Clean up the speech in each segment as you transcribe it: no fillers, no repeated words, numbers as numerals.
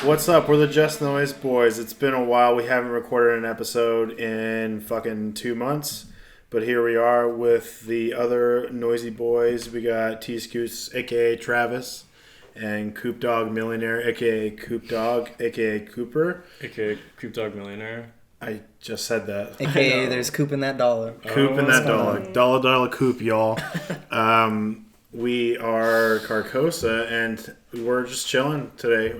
What's up? We're the Just Noise Boys. It's been a while. We haven't recorded an episode in fucking 2 months. But here we are with the other noisy boys. We got T-Scoots, a.k.a. Travis, and Coop Dog Millionaire, a.k.a. Coop Dog, a.k.a. Cooper. A.k.a. Coop Dog Millionaire. I just said that. A.k.a. there's Coop in that dollar. Coop in that dollar. Dollar Coop, y'all. We are CARCOSA, and we're just chilling today.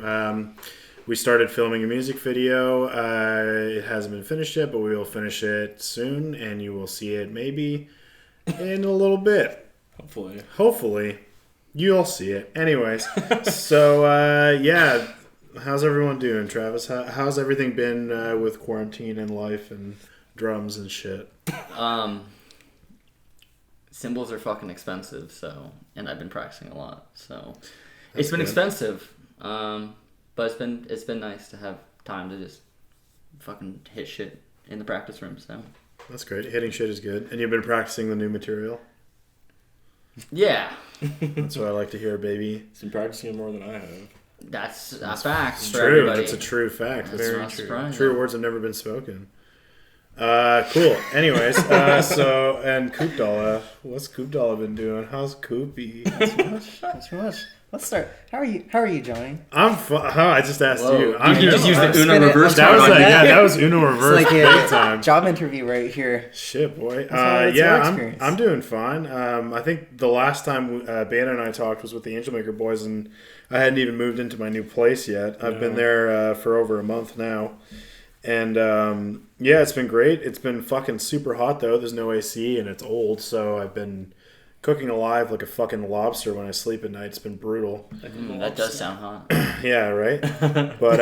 We started filming a music video. It hasn't been finished yet, but we will finish it soon, and you will see it maybe in a little bit. Hopefully. You'll see it. Anyways, so, yeah. How's everyone doing, Travis? How's everything been with quarantine and life and drums and shit? Cymbals are fucking expensive, and I've been practicing a lot, so it's been expensive. But it's been nice to have time to just fucking hit shit in the practice room. So that's great. Hitting shit is good. And you've been practicing the new material? Yeah. That's what I like to hear, baby. He's been practicing it more than I have. That's a fact. It's for true. everybody. That's a true fact. That's very not true. surprising. True words have never been spoken. Cool. Anyways, and Coop Dolla, what's Coop Dolla been doing? How's Coopy? Not too much. Let's start. How are you, Johnny? I'm I just asked you. You just used the Uno reverse. That was Uno reverse. It's like big time. Job interview right here. Shit, boy. Yeah, I'm doing fine. I think the last time Banner and I talked was with the Angel Maker boys, and I hadn't even moved into my new place yet. I've been there for over a month now. And, yeah, it's been great. It's been fucking super hot, though. There's no AC, and it's old, so I've been cooking alive like a fucking lobster when I sleep at night. It's been brutal. That does sound hot. Yeah, right? But,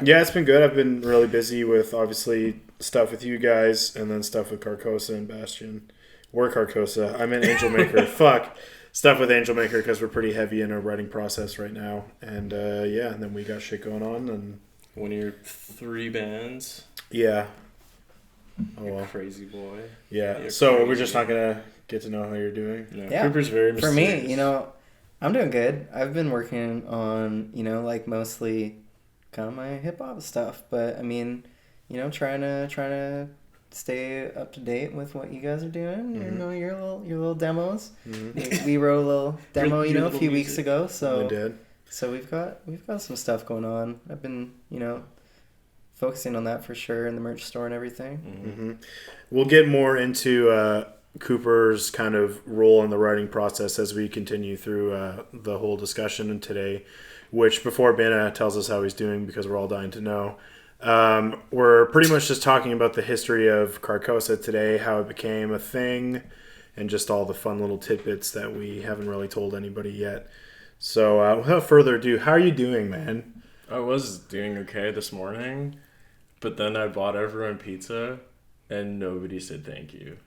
yeah, it's been good. I've been really busy with, obviously, stuff with you guys, and then stuff with CARCOSA and Bastion. We're CARCOSA. I'm in Angel Maker. Fuck. Stuff with Angel Maker, because we're pretty heavy in our writing process right now. And, yeah, and then we got shit going on, and... One of your 3 bands. Yeah. Oh well. Crazy boy. Yeah. You're so crazy. we're just not gonna get to know how you're doing. No. Yeah. Cooper's very mysterious. For me, I'm doing good. I've been working on, like mostly kind of my hip hop stuff, but I mean, trying to stay up to date with what you guys are doing. Mm-hmm. Your little demos. Mm-hmm. We wrote a little demo, Your a few weeks ago. So We did. So we've got some stuff going on. I've been, focusing on that for sure in the merch store and everything. Mm-hmm. We'll get more into Cooper's kind of role in the writing process as we continue through the whole discussion today, which before Bana tells us how he's doing, because we're all dying to know, we're pretty much just talking about the history of CARCOSA today, how it became a thing, and just all the fun little tidbits that we haven't really told anybody yet. So, without further ado, how are you doing, man? I was doing okay this morning, but then I bought everyone pizza, and nobody said thank you.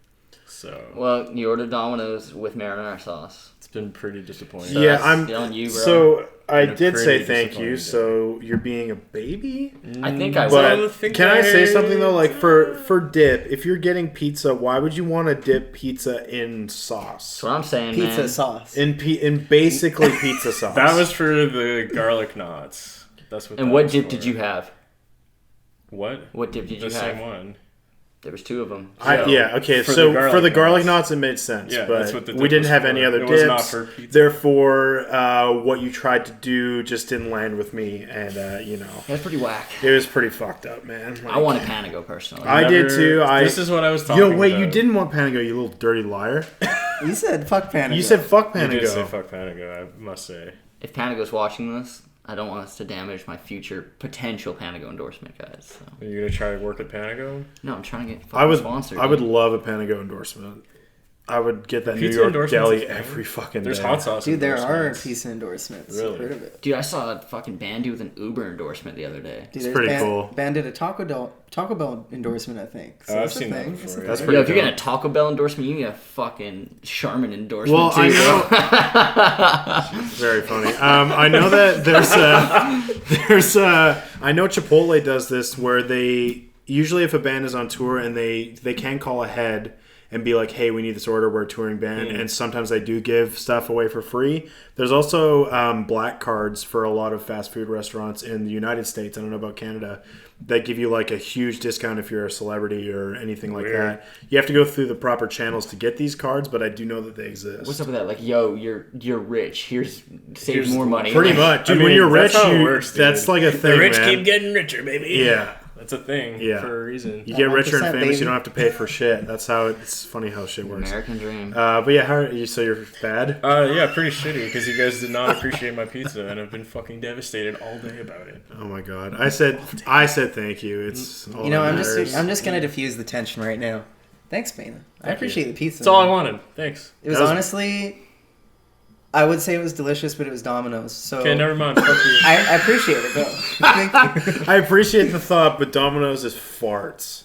So... Well, you ordered Domino's with marinara sauce. It's been pretty disappointing. So Yeah, that's on you, bro. So, I Been a did say pretty thank you, disappointing so you're being a baby? I think I But will. can I say something, though? Like, for dip, if you're getting pizza, why would you want to dip pizza in sauce? That's what I'm saying, Pizza man. sauce. In basically pizza sauce. That was for the garlic knots. That's what. And that what was dip for. did you have? What? What dip did you The have? same one. There was 2 of them. Okay. For So the for the garlic garlic knots. knots, it made sense. Yeah, but that's what the we dip didn't was have for. any other It dips. was not for pizza. Therefore, what you tried to do just didn't land with me, and That's pretty whack. it was pretty fucked up, man. I wanted Panago personally. I did too. This is what I was talking about. Wait, you didn't want Panago, you little dirty liar. You said fuck Panago. You said fuck You did say Panago. fuck Panago, I must say. If Panago's watching this, I don't want us to damage my future potential Panago endorsement, guys. So. Are you gonna try to work at Panago? No, I'm trying to get fucking sponsored. I would love a Panago endorsement. I would get that Pizza New York endorsements deli is fine. every fucking There's day. hot sauce. Dude, there are endorsements. pizza endorsements. Really? I've heard of it. Dude, I saw a fucking band do with an Uber endorsement the other day. Dude, It's pretty cool. Band did a Taco Bell endorsement, I think. So I've that's a seen that thing. before, It's a yeah. That's thing. pretty Yo, if you're dope. getting a Taco Bell endorsement, you need a fucking Charmin endorsement Well, too, I bro. Very funny. I know that I know Chipotle does this where they usually if a band is on tour and they can call ahead and be like, hey, we need this order, we're a touring band. And sometimes I do give stuff away for free. There's also black cards for a lot of fast food restaurants in the United States. I don't know about Canada. That give you like a huge discount if you're a celebrity or anything like that. You have to go through the proper channels to get these cards, but I do know that they exist. What's up with that? Like, yo, you're rich. Here's more money. Pretty much. Dude, when you're rich, that's like a thing, the rich man. Keep getting richer, baby. Yeah. That's a thing for a reason. You get richer and famous, baby. you don't have to pay for shit. That's how it's funny how shit works. American dream. But yeah, how are you? So you're bad? Yeah, pretty shitty because you guys did not appreciate my pizza and I've been fucking devastated all day about it. Oh my god. I said thank you. It's all I'm just gonna diffuse the tension right now. Thanks, man. I appreciate the pizza. That's all I wanted. Thanks. It was honestly, I would say it was delicious, but it was Domino's. So okay, never mind. Fuck you. I appreciate it, though. Thank you. I appreciate the thought, but Domino's is farts.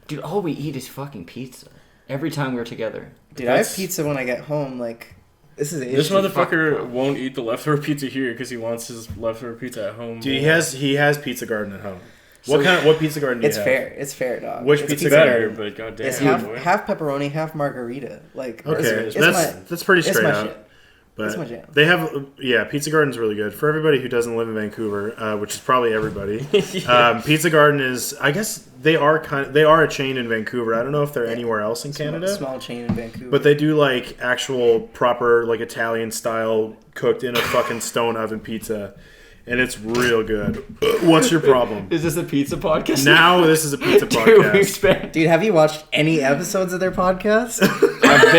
Dude, all we eat is fucking pizza. Every time we're together. Dude, I have pizza when I get home. Like, this is an issue. This motherfucker won't eat the leftover pizza here because he wants his leftover pizza at home. Dude, he has Pizza Garden at home. What pizza garden do you have? It's fair, dog. Which pizza better, garden? but goddamn. It's half pepperoni, half margarita. Like, okay, it's that's pretty straight my up. shit. But That's my jam. They have, Pizza Garden's really good. For everybody who doesn't live in Vancouver, which is probably everybody, Pizza Garden is, I guess they are a chain in Vancouver. I don't know if they're anywhere else in Canada. Small chain in Vancouver. But they do like actual proper like Italian style cooked in a fucking stone oven pizza. And it's real good. What's your problem? Is this a pizza podcast? Now this is a pizza podcast. Dude, have you watched any episodes of their podcast? I've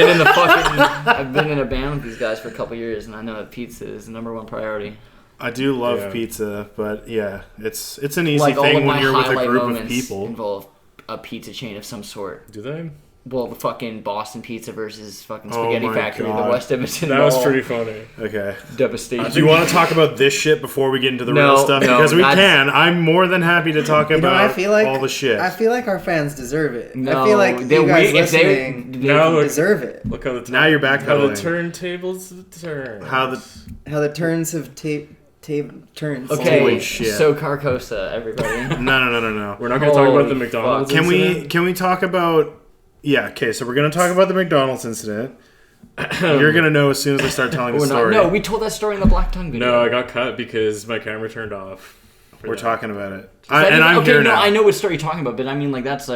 been in a band with these guys for a couple years, and I know that pizza is the number one priority. I do love pizza, but yeah, it's an easy like, thing when you're with a group of people. Involve a pizza chain of some sort. Do they? Well, the fucking Boston Pizza versus fucking Spaghetti Factory, God. the West Edmonton That Mall. was pretty funny. Okay. Devastation. Do you want to talk about this shit before we get into the real stuff? Because we can. I'm more than happy to talk about all the shit. I feel like our fans deserve it. No, I feel like you guys listening deserve it. Look how the now you're back. How the turntables turn. How the turns have turns. Okay, holy shit. So CARCOSA, everybody. No. We're not going to talk about the McDonald's incident? Can we talk about... Yeah, okay, so we're going to talk about the McDonald's incident. You're going to know as soon as I start telling the story. No, we told that story in the Black Tongue video. No, I got cut because my camera turned off. We're talking about it. I'm here now. I know what story you're talking about, but I mean, like, that's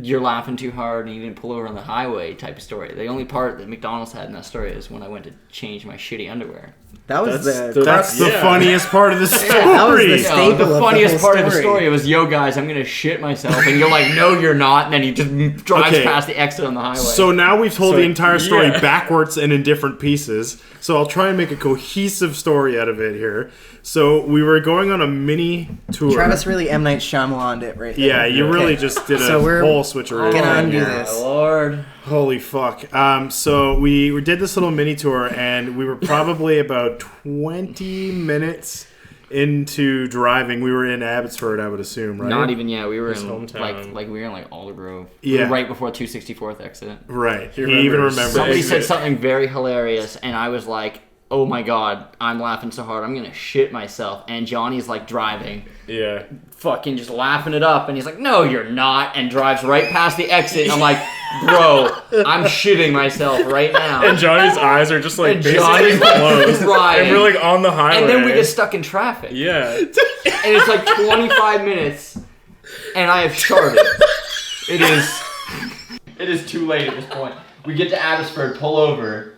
you're laughing too hard and you didn't pull over on the highway type of story. The only part that McDonald's had in that story is when I went to change my shitty underwear. That's the funniest part of the story. That was the staple the funniest part of the story. story was, yo guys, I'm gonna shit myself, and you're like, no, you're not, and then he just drives past the exit on the highway. So now we've told the entire story backwards and in different pieces. So I'll try and make a cohesive story out of it here. So we were going on a mini tour. Travis really M. Night Shyamalan'd it right there. Yeah, you really just did a whole switcheroo. Gonna undo this. Lord. Holy fuck. So we did this little mini tour, and we were probably about 20 minutes into driving. We were in Abbotsford, I would assume, right? Not even, we were His in hometown. like we were in like Aldergrove. Yeah. We were right before 264th exit. Right. He remembers. even remembers. Somebody said something very hilarious, and I was like, oh my god, I'm laughing so hard, I'm gonna shit myself. And Johnny's like driving. Yeah. Fucking just laughing it up, and he's like, no, you're not, and drives right past the exit. And I'm like, bro, I'm shitting myself right now. And Johnny's eyes are just like And basically Johnny's like closed. crying. And we're like on the highway. And then we get stuck in traffic. Yeah. And it's like 25 minutes, and I have charted. It is too late at this point. We get to Abbotsford, pull over,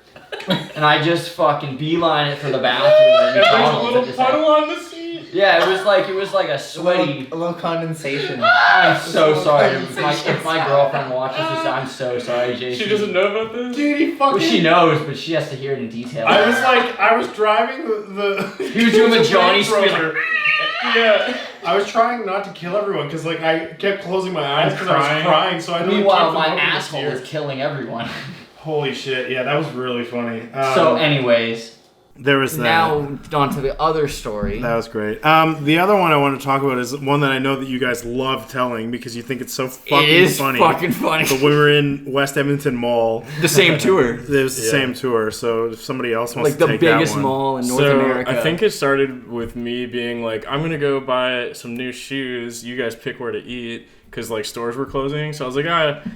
and I just fucking beeline it for the bathroom. And there's a little puddle on the seat. Yeah, it was like a sweaty. A little condensation. I'm so sorry. If my girlfriend watches this, I'm so sorry, Jason. She doesn't know about this? Dude, he fucking... Well, she knows, but she has to hear it in detail. I was driving the He was doing the Johnny Rover. spinner. Yeah. I was trying not to kill everyone because like I kept closing my eyes because I was crying. So I don't Meanwhile, my asshole is killing everyone. Holy shit! Yeah, that was really funny. So, anyways, there was that. Now on to the other story. That was great. The other one I want to talk about is one that I know that you guys love telling because you think it's so fucking funny. It is fucking funny. But when we were in West Edmonton Mall, The same tour. it was the same tour. So if somebody else wants Like to the take that biggest one. mall in North America. I think it started with me being like, I'm gonna go buy some new shoes. You guys pick where to eat. Because, like, stores were closing. So I was like,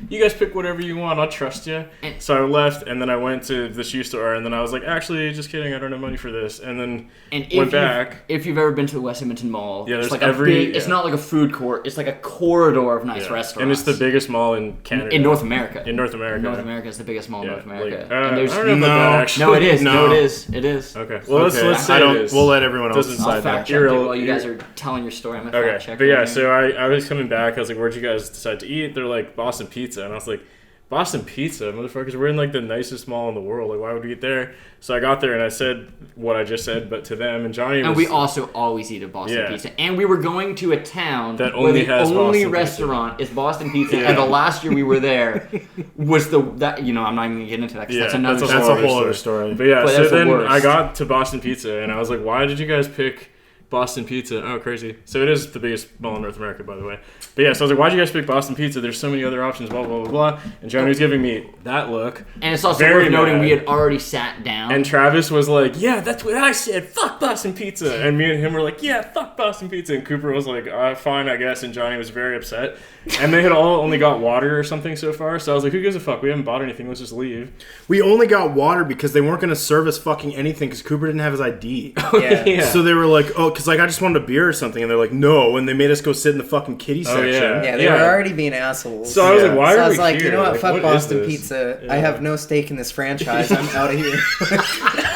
you guys pick whatever you want. I'll trust you. So I left, and then I went to the shoe store, and then I was like, actually, just kidding. I don't have money for this. And then went back. If you've ever been to the West Edmonton Mall, Yeah, it's there's like it's not like a food court. It's like a corridor of nice restaurants. And it's the biggest mall in Canada. In North America. In North America. North America is the biggest mall in North America. Like, and there's I don't know about that, actually. No, it is. No. No, it is. It is. Okay. Well, let's say I don't. it is. We'll let everyone else Doesn't I'll decide fact that. check it while you guys are telling your story. I'm a fact checker. But yeah, here. so I was coming back. I was like, where'd you guys decide to eat? They're like, Boston Pizza. And I was like, Boston Pizza? Motherfuckers, we're in like the nicest mall in the world. Like, why would we eat there? So I got there and I said what I just said, but to them. And Johnny was... And we also always eat at Boston Pizza. And we were going to a town that where only the has only Boston restaurant is Boston Pizza. Yeah. And the last year we were there was I'm not even going to get into that because that's another That's a whole other story. But yeah, But so that's the then worst. I got to Boston Pizza and I was like, why did you guys pick Boston Pizza? Oh, crazy. So it is the biggest mall in North America, by the way. But yeah, so I was like, why'd you guys pick Boston Pizza? There's so many other options, blah, blah, blah, blah. And Johnny was giving me that look. And it's also Very worth noting mad. we had already sat down. And Travis was like, yeah, that's what I said. Fuck Boston Pizza. And me and him were like, yeah, fuck Boston Pizza. And Cooper was like, fine, I guess. And Johnny was very upset. And they had all only got water or something so far. So I was like, who gives a fuck? We haven't bought anything. Let's just leave. We only got water because they weren't going to serve us fucking anything because Cooper didn't have his ID. Yeah. So they were like, oh, because like I just wanted a beer or something. And they're like, no. And they made us go sit in the fucking kiddie section. Yeah, they were already being assholes. So I was like, why So are I we was like, here? you know what? Like, Fuck what is Boston this? Pizza. Yeah. I have no stake in this franchise. I'm out of here.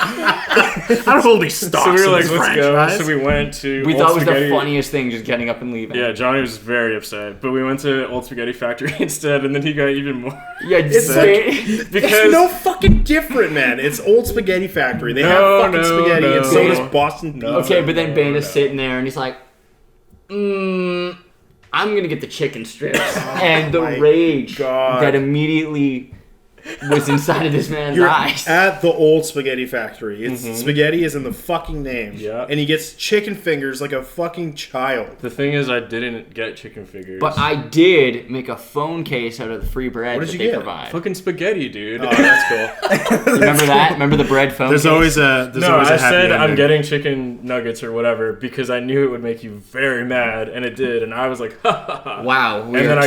I don't hold any stocks So we were in like, this let's go. franchise. So we went to we Old thought it was Spaghetti. the funniest thing, just getting up and leaving. Yeah, Johnny was very upset. But we went to Old Spaghetti Factory instead, and then he got even more Yeah, It's upset. because It's no fucking different, man. It's Old Spaghetti Factory. They No, have fucking no, spaghetti, no. and so does Boston Pizza. Okay, but then No, Bane is no. sitting there and he's like, I'm gonna get the chicken strips. And the my rage God. that immediately was inside of this man's You're eyes. at the Old Spaghetti Factory. It's spaghetti is in the fucking name. Yeah. And he gets chicken fingers like a fucking child. the thing is, I didn't get chicken fingers. But I did make a phone case out of the free bread What that did they you get? provide. fucking spaghetti, dude. Oh, that's cool. Remember that? Remember the bread phone There's case? always a No, always a I happy said I'm ending. getting chicken nuggets or whatever because I knew it would make you very mad, and it did. And I was like, ha ha ha. Wow. And then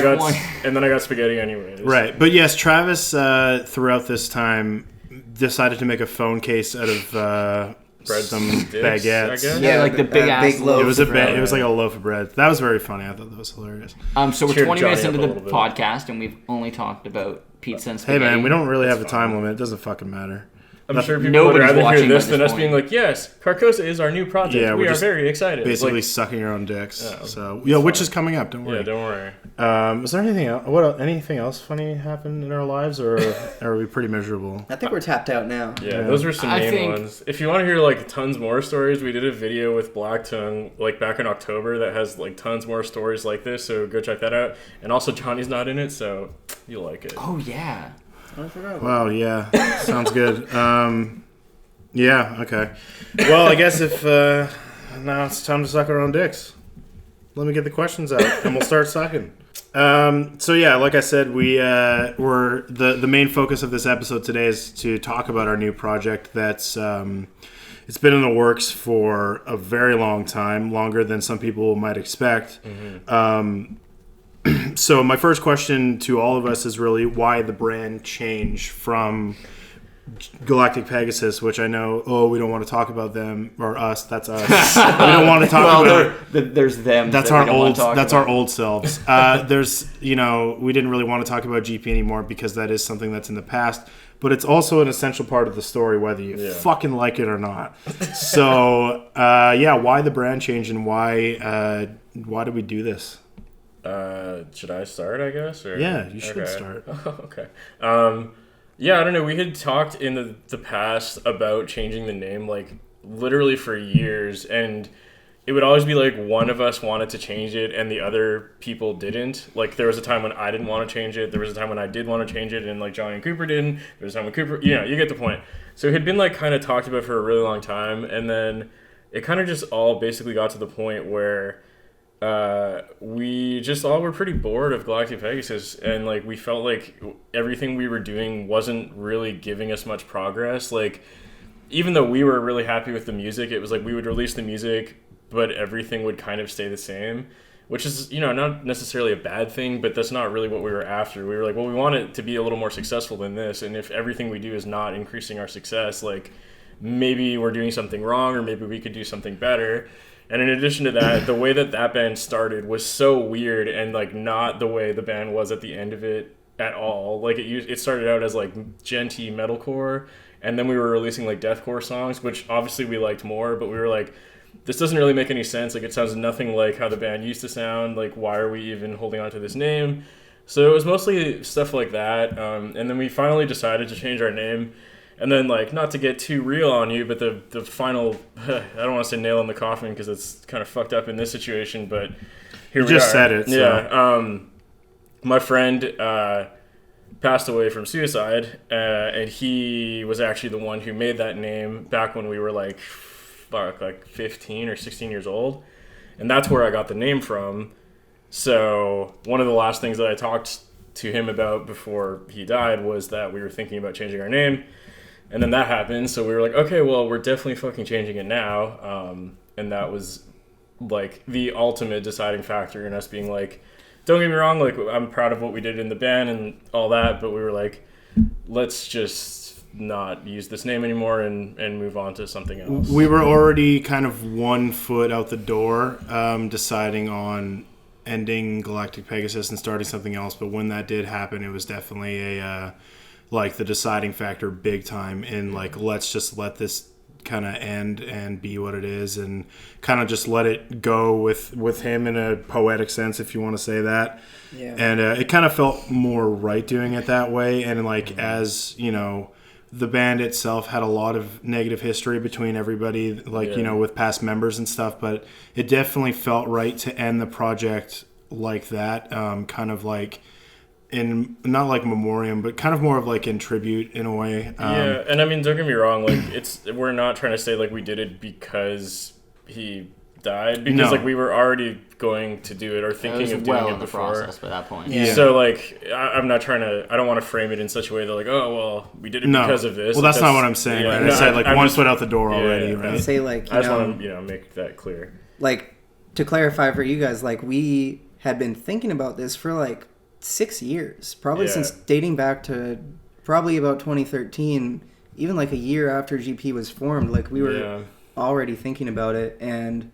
I got spaghetti anyways. Right, but yes, Travis throughout this time decided to make a phone case out of some sticks, baguettes. I guess? Yeah, like the big ass big loaf. It was of bread. it was like a loaf of bread. That was very funny. I thought that was hilarious. So we're Cheered 20 Johnny minutes up into a the little bit. podcast, and we've only talked about pizza and Hey spaghetti. man, we don't really have a That's time fine. limit. It doesn't fucking matter. I'm sure people Nobody's would rather watching hear this by than this us being point. like, yes, Carcosa is our new project. Yeah, we we're are just very excited. Basically Like, sucking your own dicks. Yeah, So it's yeah, which fine. is coming up. Don't worry. yeah, don't worry. Is there anything else? Anything else funny happened in our lives, or are we pretty miserable? I think we're tapped out now. Yeah, Yeah. those were some I main think- ones. If you want to hear like tons more stories, we did a video with Black Tongue like back in October that has like tons more stories like this. So go check that out. And also Johnny's not in it, so you'll like it. Oh, yeah. I forgot. Wow, yeah, sounds good. Yeah, okay. Well, I guess if now it's time to suck our own dicks. Let me get the questions out, and we'll start sucking. So yeah, like I said, we're the main focus of this episode today is to talk about our new project that's it's been in the works for a very long time, longer than some people might expect. So my first question to all of us is really why the brand change from Galactic Pegasus, which I know, we don't want to talk about them or us. That's us. We don't want to talk about. There's them. That's that we our don't wanna old. talk That's about. our old selves. There's, we didn't really want to talk about GP anymore because that is something that's in the past. But it's also an essential part of the story, whether you fucking like it or not. So, why the brand change and why did we do this? Should I start, I guess? Or? Yeah, you should Okay. start. Okay. Yeah, I don't know. We had talked in the past about changing the name, like, literally for years. And, it would always be like one of us wanted to change it and the other people didn't. Like there was a time when I didn't want to change it. There was a time when I did want to change it and like Johnny and Cooper didn't. There was a time when Cooper, you know, you get the point. So it had been like kind of talked about for a really long time. And then it kind of just all basically got to the point where we just all were pretty bored of Galactic Pegasus. And like we felt like everything we were doing wasn't really giving us much progress. Like even though we were really happy with the music, it was like we would release the music, but everything would kind of stay the same, which is, you know, not necessarily a bad thing, but that's not really what we were after. We were like, well, we want it to be a little more successful than this, and if everything we do is not increasing our success, like, maybe we're doing something wrong, or maybe we could do something better. And in addition to that, the way that band started was so weird, and, like, not the way the band was at the end of it at all. Like, it started out as, like, genty metalcore, and then we were releasing, like, deathcore songs, which obviously we liked more, but we were like, this doesn't really make any sense. Like, it sounds nothing like how the band used to sound. Like, why are we even holding on to this name? So it was mostly stuff like that. And then we finally decided to change our name. And then, like, not to get too real on you, but the final, I don't want to say nail in the coffin because it's kind of fucked up in this situation, but here we are. You just said it. So. Yeah. My friend passed away from suicide, and he was actually the one who made that name back when we were, like 15 or 16 years old, and that's where I got the name from. So one of the last things that I talked to him about before he died was that we were thinking about changing our name, and then that happened, so we were like, okay, well, we're definitely fucking changing it now. And that was like the ultimate deciding factor in us being like, don't get me wrong, like, I'm proud of what we did in the band and all that, but we were like, let's just not use this name anymore and move on to something else. We were already kind of 1 foot out the door, deciding on ending Galactic Pegasus and starting something else. But when that did happen, it was definitely like the deciding factor big time in like, let's just let this kind of end and be what it is, and kind of just let it go with him in a poetic sense, if you want to say that. Yeah. And it kind of felt more right doing it that way. And like, as you know, the band itself had a lot of negative history between everybody, like, you know, with past members and stuff, but it definitely felt right to end the project like that, kind of like in, not like memoriam, but kind of more of like in tribute in a way. Yeah, and I mean, don't get me wrong, like, we're not trying to say like we did it because he died, because like we were already going to do it or thinking of doing it before. Process by that point. Yeah. So like, I'm not trying to. I don't want to frame it in such a way that like, oh well, we did it because of this. Well, that's not what I'm saying. Yeah, right? I said like, one foot out the door already. Yeah. Right? I'd say like, I just want to make that clear. Like, to clarify for you guys, like, we had been thinking about this for like 6 years, probably since dating back to probably about 2013, even like a year after GP was formed. Like, we were already thinking about it, and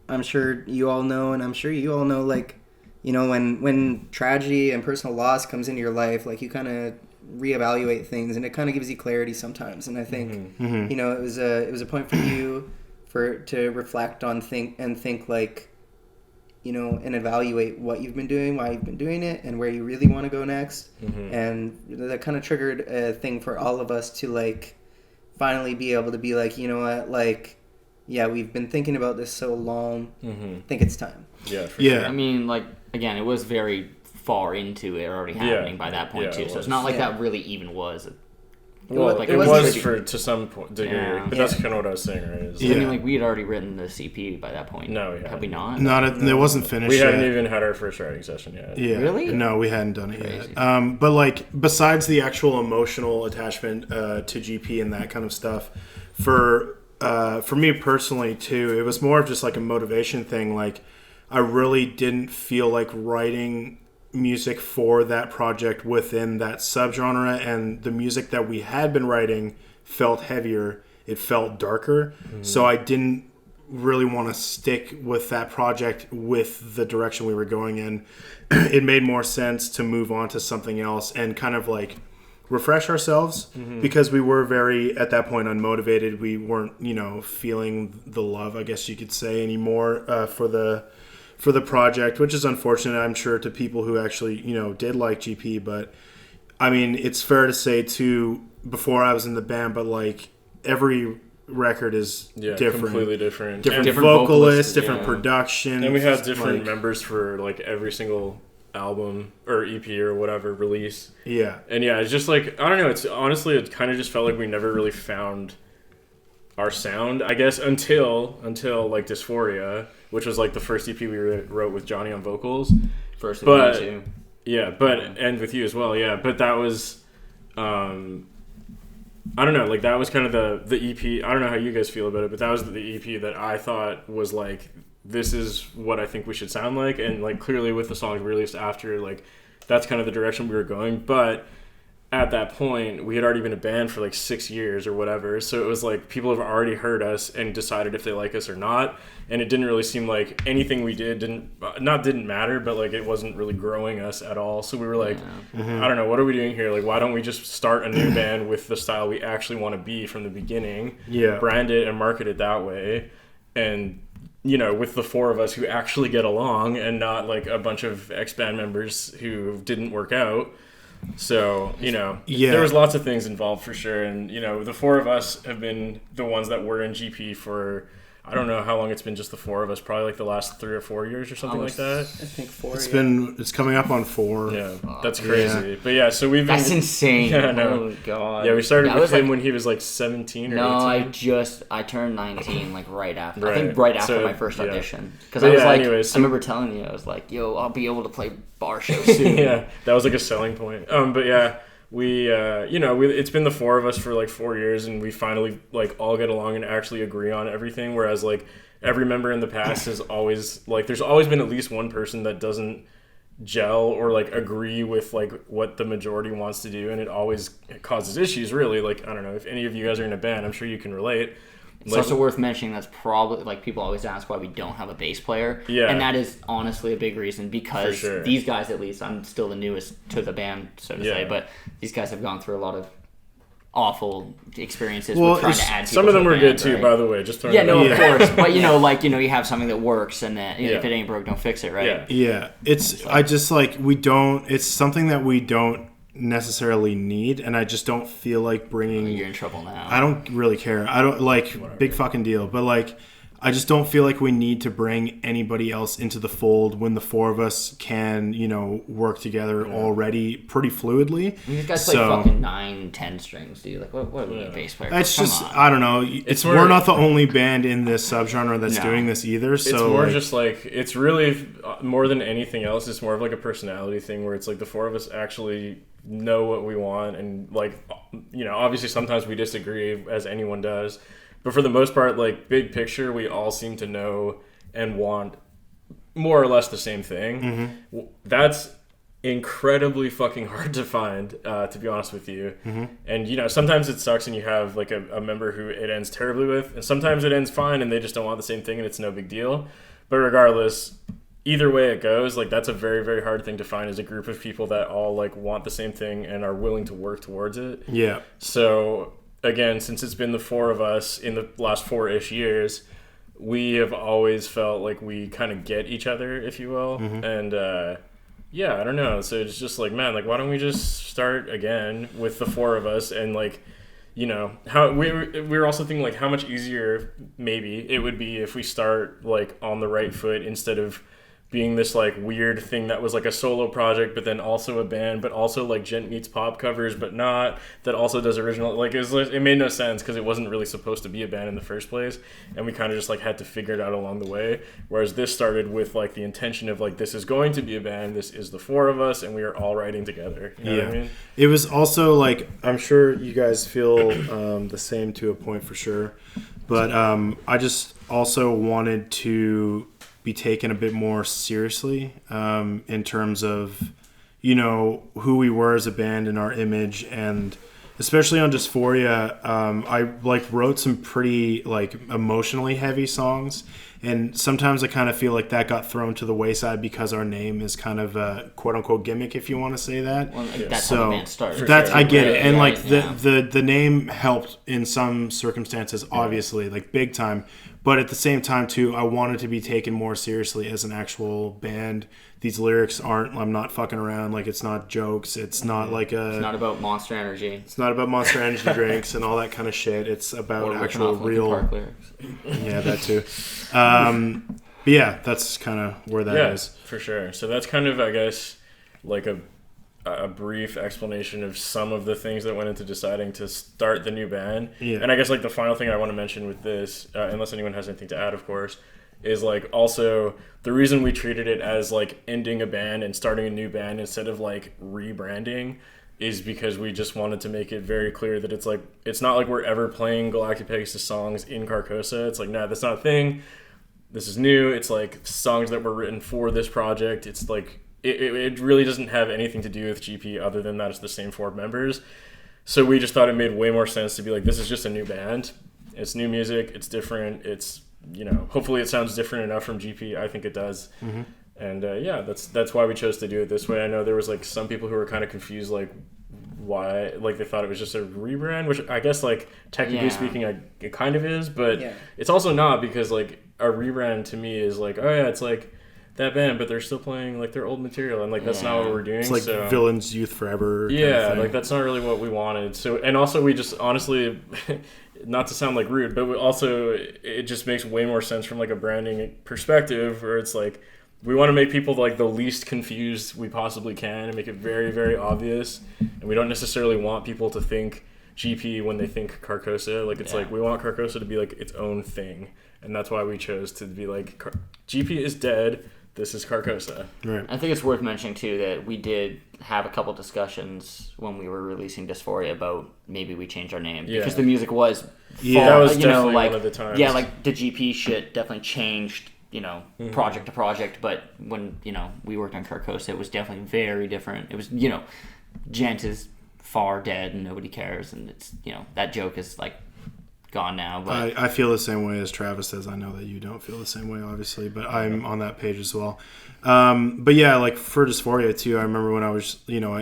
I'm sure you all know, and I'm sure you all know, like, you know, when tragedy and personal loss comes into your life, like, you kind of reevaluate things, and it kind of gives you clarity sometimes. And I think, you know, it was a point for you to reflect on, think like, you know, and evaluate what you've been doing, why you've been doing it, and where you really want to go next. And that kind of triggered a thing for all of us to, like, finally be able to be like, you know what, like, yeah, we've been thinking about this so long. I think it's time. Yeah, for sure. I mean, like, again, it was very far into it already happening by that point, too. So it's not like that really even was. Well, like, it was to some degree, but that's kind of what I was saying, right? I mean, like, we had already written the CP by that point. No, had we not? It wasn't finished. We hadn't even had our first writing session yet. Yeah, really? No, we hadn't done it yet. But like, besides the actual emotional attachment to GP and that kind of stuff, for me personally too, it was more of just like a motivation thing. Like, I really didn't feel like writing music for that project within that subgenre, and the music that we had been writing felt heavier. It felt darker. So I didn't really want to stick with that project with the direction we were going in. It made more sense to move on to something else and kind of like refresh ourselves, because we were very, at that point, unmotivated. We weren't, you know, feeling the love, I guess you could say, anymore for the project, which is unfortunate, I'm sure, to people who actually, you know, did like GP. But I mean, it's fair to say too, before I was in the band, but like every record is different. Completely different. Different vocalists, different production. And we had different members for like every single album or EP or whatever release. Yeah. And yeah, it's just like, I don't know, it's honestly, it kind of just felt like we never really found our sound, I guess, until like Dysphoria, which was like the first EP we wrote with Johnny on vocals. First EP too. Yeah, and with you as well, yeah. But that was, I don't know, like that was kind of the EP. I don't know how you guys feel about it, but that was the EP that I thought was like, this is what I think we should sound like. And like clearly with the songs released after, like that's kind of the direction we were going. But at that point, we had already been a band for like 6 years or whatever. So it was like people have already heard us and decided if they like us or not. And it didn't really seem like anything we did didn't matter, but like it wasn't really growing us at all. So we were like, I don't know, what are we doing here? Like, why don't we just start a new band with the style we actually want to be from the beginning? Yeah. Brand it and market it that way. And, you know, with the four of us who actually get along and not like a bunch of ex-band members who didn't work out. So, you know, there was lots of things involved for sure. And, you know, the four of us have been the ones that were in GP for, I don't know how long it's been, just the four of us, probably like the last 3 or 4 years or something like that. I think 4. It's coming up on 4. Yeah, that's crazy. Yeah. But yeah, so we've been... That's insane. Yeah, no. Oh, God. Yeah, we started with him when he was like 17 or 18. I turned 19 like right after. Right. I think right after my first audition. Because I was like, anyways, I remember telling you, I was like, yo, I'll be able to play bar shows soon. Yeah, that was like a selling point. But yeah, we, it's been the four of us for like 4 years, and we finally like all get along and actually agree on everything. Whereas like every member in the past has always like, there's always been at least one person that doesn't gel or like agree with like what the majority wants to do, and it always causes issues. Really, like I don't know if any of you guys are in a band, I'm sure you can relate. It's also worth mentioning that's probably, like, people always ask why we don't have a bass player. Yeah. And that is honestly a big reason, because these guys, at least, I'm still the newest to the band, so to say, but these guys have gone through a lot of awful experiences with trying to add people. Some of them to were the band, good too, right? by the way. Just of course. But you have something that works, and then if it ain't broke, don't fix it, right? Yeah. It's I just like it's something that we don't necessarily need, and I just don't feel like bringing. You're in trouble now. I don't really care. I don't like big fucking deal, but like I just don't feel like we need to bring anybody else into the fold when the four of us can, work together already pretty fluidly. These guys play fucking 9-10 strings, dude. Like, what do we need a bass player? It's just, I don't know. We're not the only band in this subgenre that's doing this either. So it's more just like, it's really more than anything else. It's more of like a personality thing where it's like the four of us actually know what we want, and like, obviously sometimes we disagree, as anyone does. But for the most part, like, big picture, we all seem to know and want more or less the same thing. Mm-hmm. That's incredibly fucking hard to find, to be honest with you. Mm-hmm. And, sometimes it sucks and you have, like, a member who it ends terribly with. And sometimes it ends fine and they just don't want the same thing and it's no big deal. But regardless, either way it goes, like, that's a very, very hard thing to find, is a group of people that all, like, want the same thing and are willing to work towards it. Yeah. So... again, since it's been the four of us in the last 4-ish years, we have always felt like we kind of get each other, if you will. Mm-hmm. And, I don't know. So it's just like, man, like, why don't we just start again with the four of us? And, like, how we were also thinking, like, how much easier maybe it would be if we start, like, on the right foot, instead of being this like weird thing that was like a solo project, but then also a band, but also like Gent Meets Pop covers, but not, that also does original. Like, it made no sense because it wasn't really supposed to be a band in the first place, and we kind of just like had to figure it out along the way. Whereas this started with like the intention of like, this is going to be a band, this is the four of us, and we are all writing together. You know what I mean? It was also like, I'm sure you guys feel the same to a point for sure, but I just also wanted to be taken a bit more seriously in terms of, who we were as a band and our image. And especially on Dysphoria, I like wrote some pretty like emotionally heavy songs, And sometimes I kind of feel like that got thrown to the wayside because our name is kind of a quote unquote gimmick, if you want to say that. Well, that's how the band started. I get it. And right, the name helped in some circumstances, obviously, like big time. But at the same time, too, I wanted to be taken more seriously as an actual band. These lyrics aren't, I'm not fucking around. Like, it's not jokes. It's not like a... It's not about Monster Energy. It's not about Monster Energy drinks and all that kind of shit. It's about actual real... Park lyrics. Yeah, that too. But yeah, that's kind of where that is. For sure. So that's kind of, I guess, like a brief explanation of some of the things that went into deciding to start the new band. Yeah. And I guess like the final thing I want to mention with this, unless anyone has anything to add, of course, is like also the reason we treated it as like ending a band and starting a new band instead of like rebranding is because we just wanted to make it very clear that it's like, it's not like we're ever playing Galactic Pegasus songs in Carcosa. It's like, no, that's not a thing. This is new. It's like songs that were written for this project. It's like, it really doesn't have anything to do with GP other than that it's the same 4 members. So we just thought it made way more sense to be like, this is just a new band. It's new music. It's different. It's, you know, hopefully it sounds different enough from GP. I think it does. Mm-hmm. And yeah, that's why we chose to do it this way. I know there was like some people who were kind of confused, like why, like they thought it was just a rebrand, which I guess like technically speaking, it kind of is, but it's also not, because like a rebrand to me is like, oh yeah, it's like that band, but they're still playing like their old material, and like that's not what we're doing. It's like Villains Youth Forever. Yeah, like that's not really what we wanted. So, and also we just honestly, not to sound like rude, but it just makes way more sense from like a branding perspective, where it's like we want to make people like the least confused we possibly can and make it very, very obvious. And we don't necessarily want people to think GP when they think Carcosa. Like it's like we want Carcosa to be like its own thing, and that's why we chose to be like GP is dead. This is Carcosa. Right. I think it's worth mentioning, too, that we did have a couple discussions when we were releasing Dysphoria about maybe we change our name. Yeah. Because the music was... that was definitely one of the times. Yeah, like the GP shit definitely changed, you know, project to project. But when, you know, we worked on Carcosa, it was definitely very different. It was, you know, Gent is far dead and nobody cares. And it's, you know, that joke is, like, gone now. But I feel the same way as Travis says. I know that you don't feel the same way, obviously, but I'm on that page as well. But yeah, like for Dysphoria too, I remember when I was, you know, I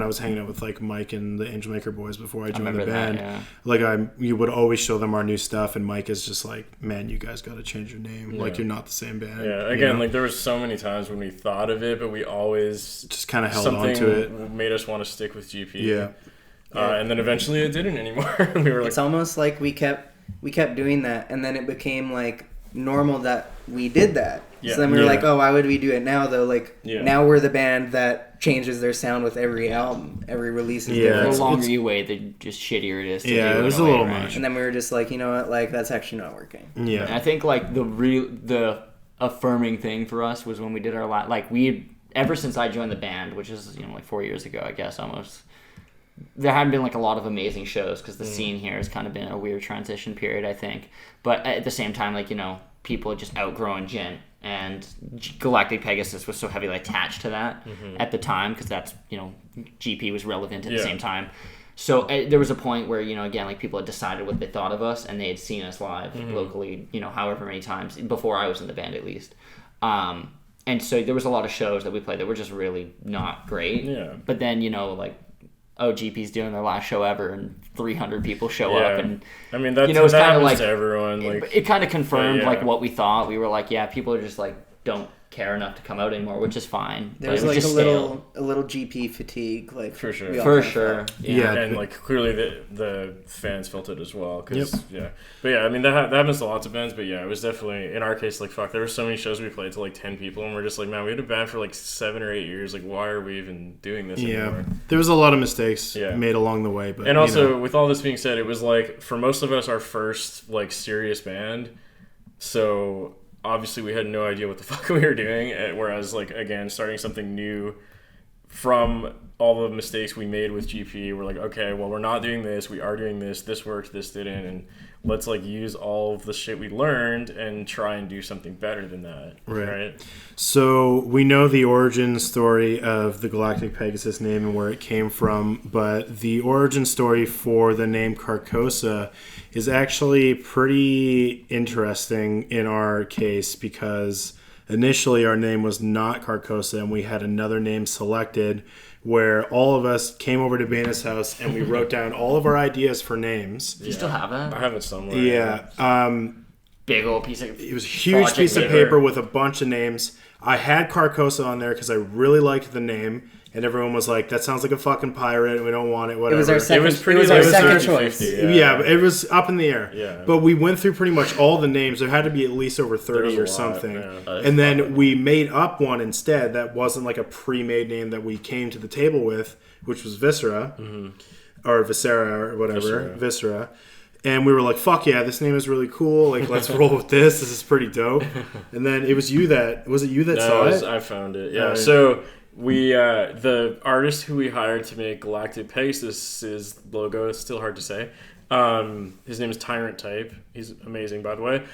was hanging out with like Mike and the Angel Maker boys before I joined the band. Like you would always show them our new stuff, and Mike is just like, man, you guys got to change your name. Yeah. Like you're not the same band. Yeah. Again, like there was so many times when we thought of it, but we always just kind of held on to it. Made us want to stick with GP. Yeah. And then eventually it didn't anymore. We were like, it's almost like we kept doing that, and then it became like normal that we did that. Yeah. So then we were like, oh, why would we do it now though? Like now we're the band that changes their sound with every album, every release is different. The longer you wait, the just shittier it is to do. It was a little much. And then we were just like, you know what, like that's actually not working. Yeah. And I think like the affirming thing for us was when we did our ever since I joined the band, which is, you know, like 4 years ago, I guess almost. There hadn't been like a lot of amazing shows because the scene here has kind of been a weird transition period, I think. But at the same time, like, you know, people had just outgrown Gent, and Galactic Pegasus was so heavily attached to that at the time because that's, you know, GP was relevant at the same time. So there was a point where, you know, again, like people had decided what they thought of us, and they had seen us live locally, you know, however many times before I was in the band at least. And so there was a lot of shows that we played that were just really not great. Yeah. But then, you know, like, GP's doing their last show ever, and 300 people show up, and I mean that's, you know, it's kind of like to everyone. Like it kind of confirmed like what we thought. We were like, yeah, people are just like don't care enough to come out anymore, which is fine. There's like a little GP fatigue, like for sure. Yeah, and like clearly the fans felt it as well. Cause, but yeah, I mean that happens to lots of bands. But yeah, it was definitely in our case like fuck. There were so many shows we played to like 10 people, and we're just like, man, we had a band for like 7 or 8 years. Like, why are we even doing this anymore? There was a lot of mistakes made along the way. But and also with all this being said, it was like for most of us our first like serious band, so. Obviously, we had no idea what the fuck we were doing. Whereas, like, again, starting something new from all the mistakes we made with GP, we're like, okay, well, we're not doing this. We are doing this. This worked. This didn't. And let's like use all of the shit we learned and try and do something better than that. Right. So we know the origin story of the Galactic Pegasus name and where it came from, but the origin story for the name CARCOSA is actually pretty interesting in our case because initially our name was not CARCOSA and we had another name selected where all of us came over to Bana's house and we wrote down all of our ideas for names. Do you still have that? I have it somewhere. Yeah. Big old piece of... It was a huge piece of paper with a bunch of names. I had CARCOSA on there because I really liked the name. And everyone was like, that sounds like a fucking pirate. We don't want it, whatever. It was our second, our second choice. Yeah, it was up in the air. Yeah. But we went through pretty much all the names. There had to be at least over 30 or something. Yeah. And then we made up one instead that wasn't like a pre-made name that we came to the table with, which was Viscera. Or Viscera or whatever. Viscera. And we were like, fuck yeah, this name is really cool. Like, let's roll with this. This is pretty dope. And then it was you that... Was it you that saw it? I found it, yeah. So... We the artist who we hired to make Galactic Pegasus' logo, it's still hard to say. His name is Tyrant Type. He's amazing, by the way.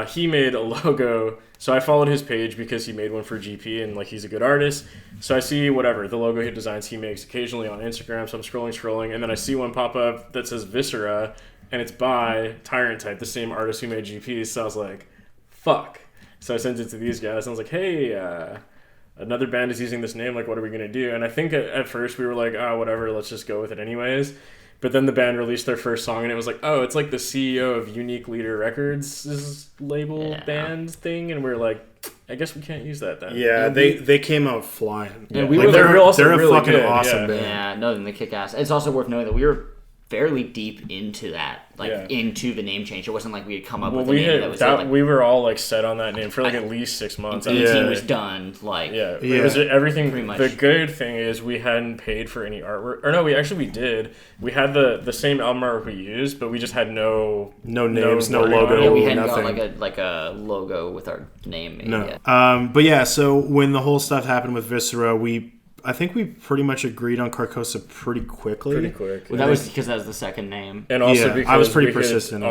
He made a logo. So I followed his page because he made one for GP and like he's a good artist. So I see whatever the logo he designs he makes occasionally on Instagram. So I'm scrolling, and then I see one pop up that says Viscera, and it's by Tyrant Type, the same artist who made GP. So I was like, fuck. So I sent it to these guys. And I was like, hey. Another band is using this name, like, what are we going to do? And I think at first we were like, whatever, let's just go with it anyways. But then the band released their first song, and it was like, oh, it's like the CEO of Unique Leader Records' label band thing. And we were like, I guess we can't use that then. Yeah, they came out flying. Yeah, they're a really fucking good, awesome band. Yeah, no, they kick ass. It's also worth knowing that we were fairly deep into that, into the name change. It wasn't like we had come up with a name that was we were all like set on that name for like at least 6 months. And the team was done. It was everything. Pretty much. The good thing is we hadn't paid for any artwork. Or no, we did. We had the same album artwork we used, but we just had no names, no logo. Yeah, we hadn't got like a logo with our name made yet. But yeah, so when the whole stuff happened with Viscera, I think we pretty much agreed on CARCOSA pretty quickly. Pretty quick. Well, that was because that was the second name. And also because I was pretty persistent we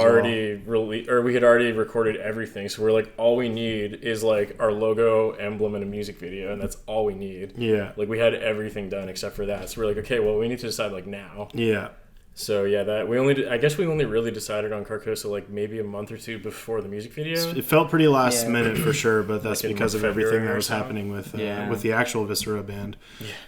had already recorded everything. So we're like, all we need is like our logo, emblem, and a music video, and that's all we need. Yeah. Like we had everything done except for that. So we're like, okay, well, we need to decide like now. Yeah. So yeah, I guess we only really decided on CARCOSA like maybe a month or two before the music video. It felt pretty last minute for sure, but that's like because of everything that was happening with the actual Viscera band.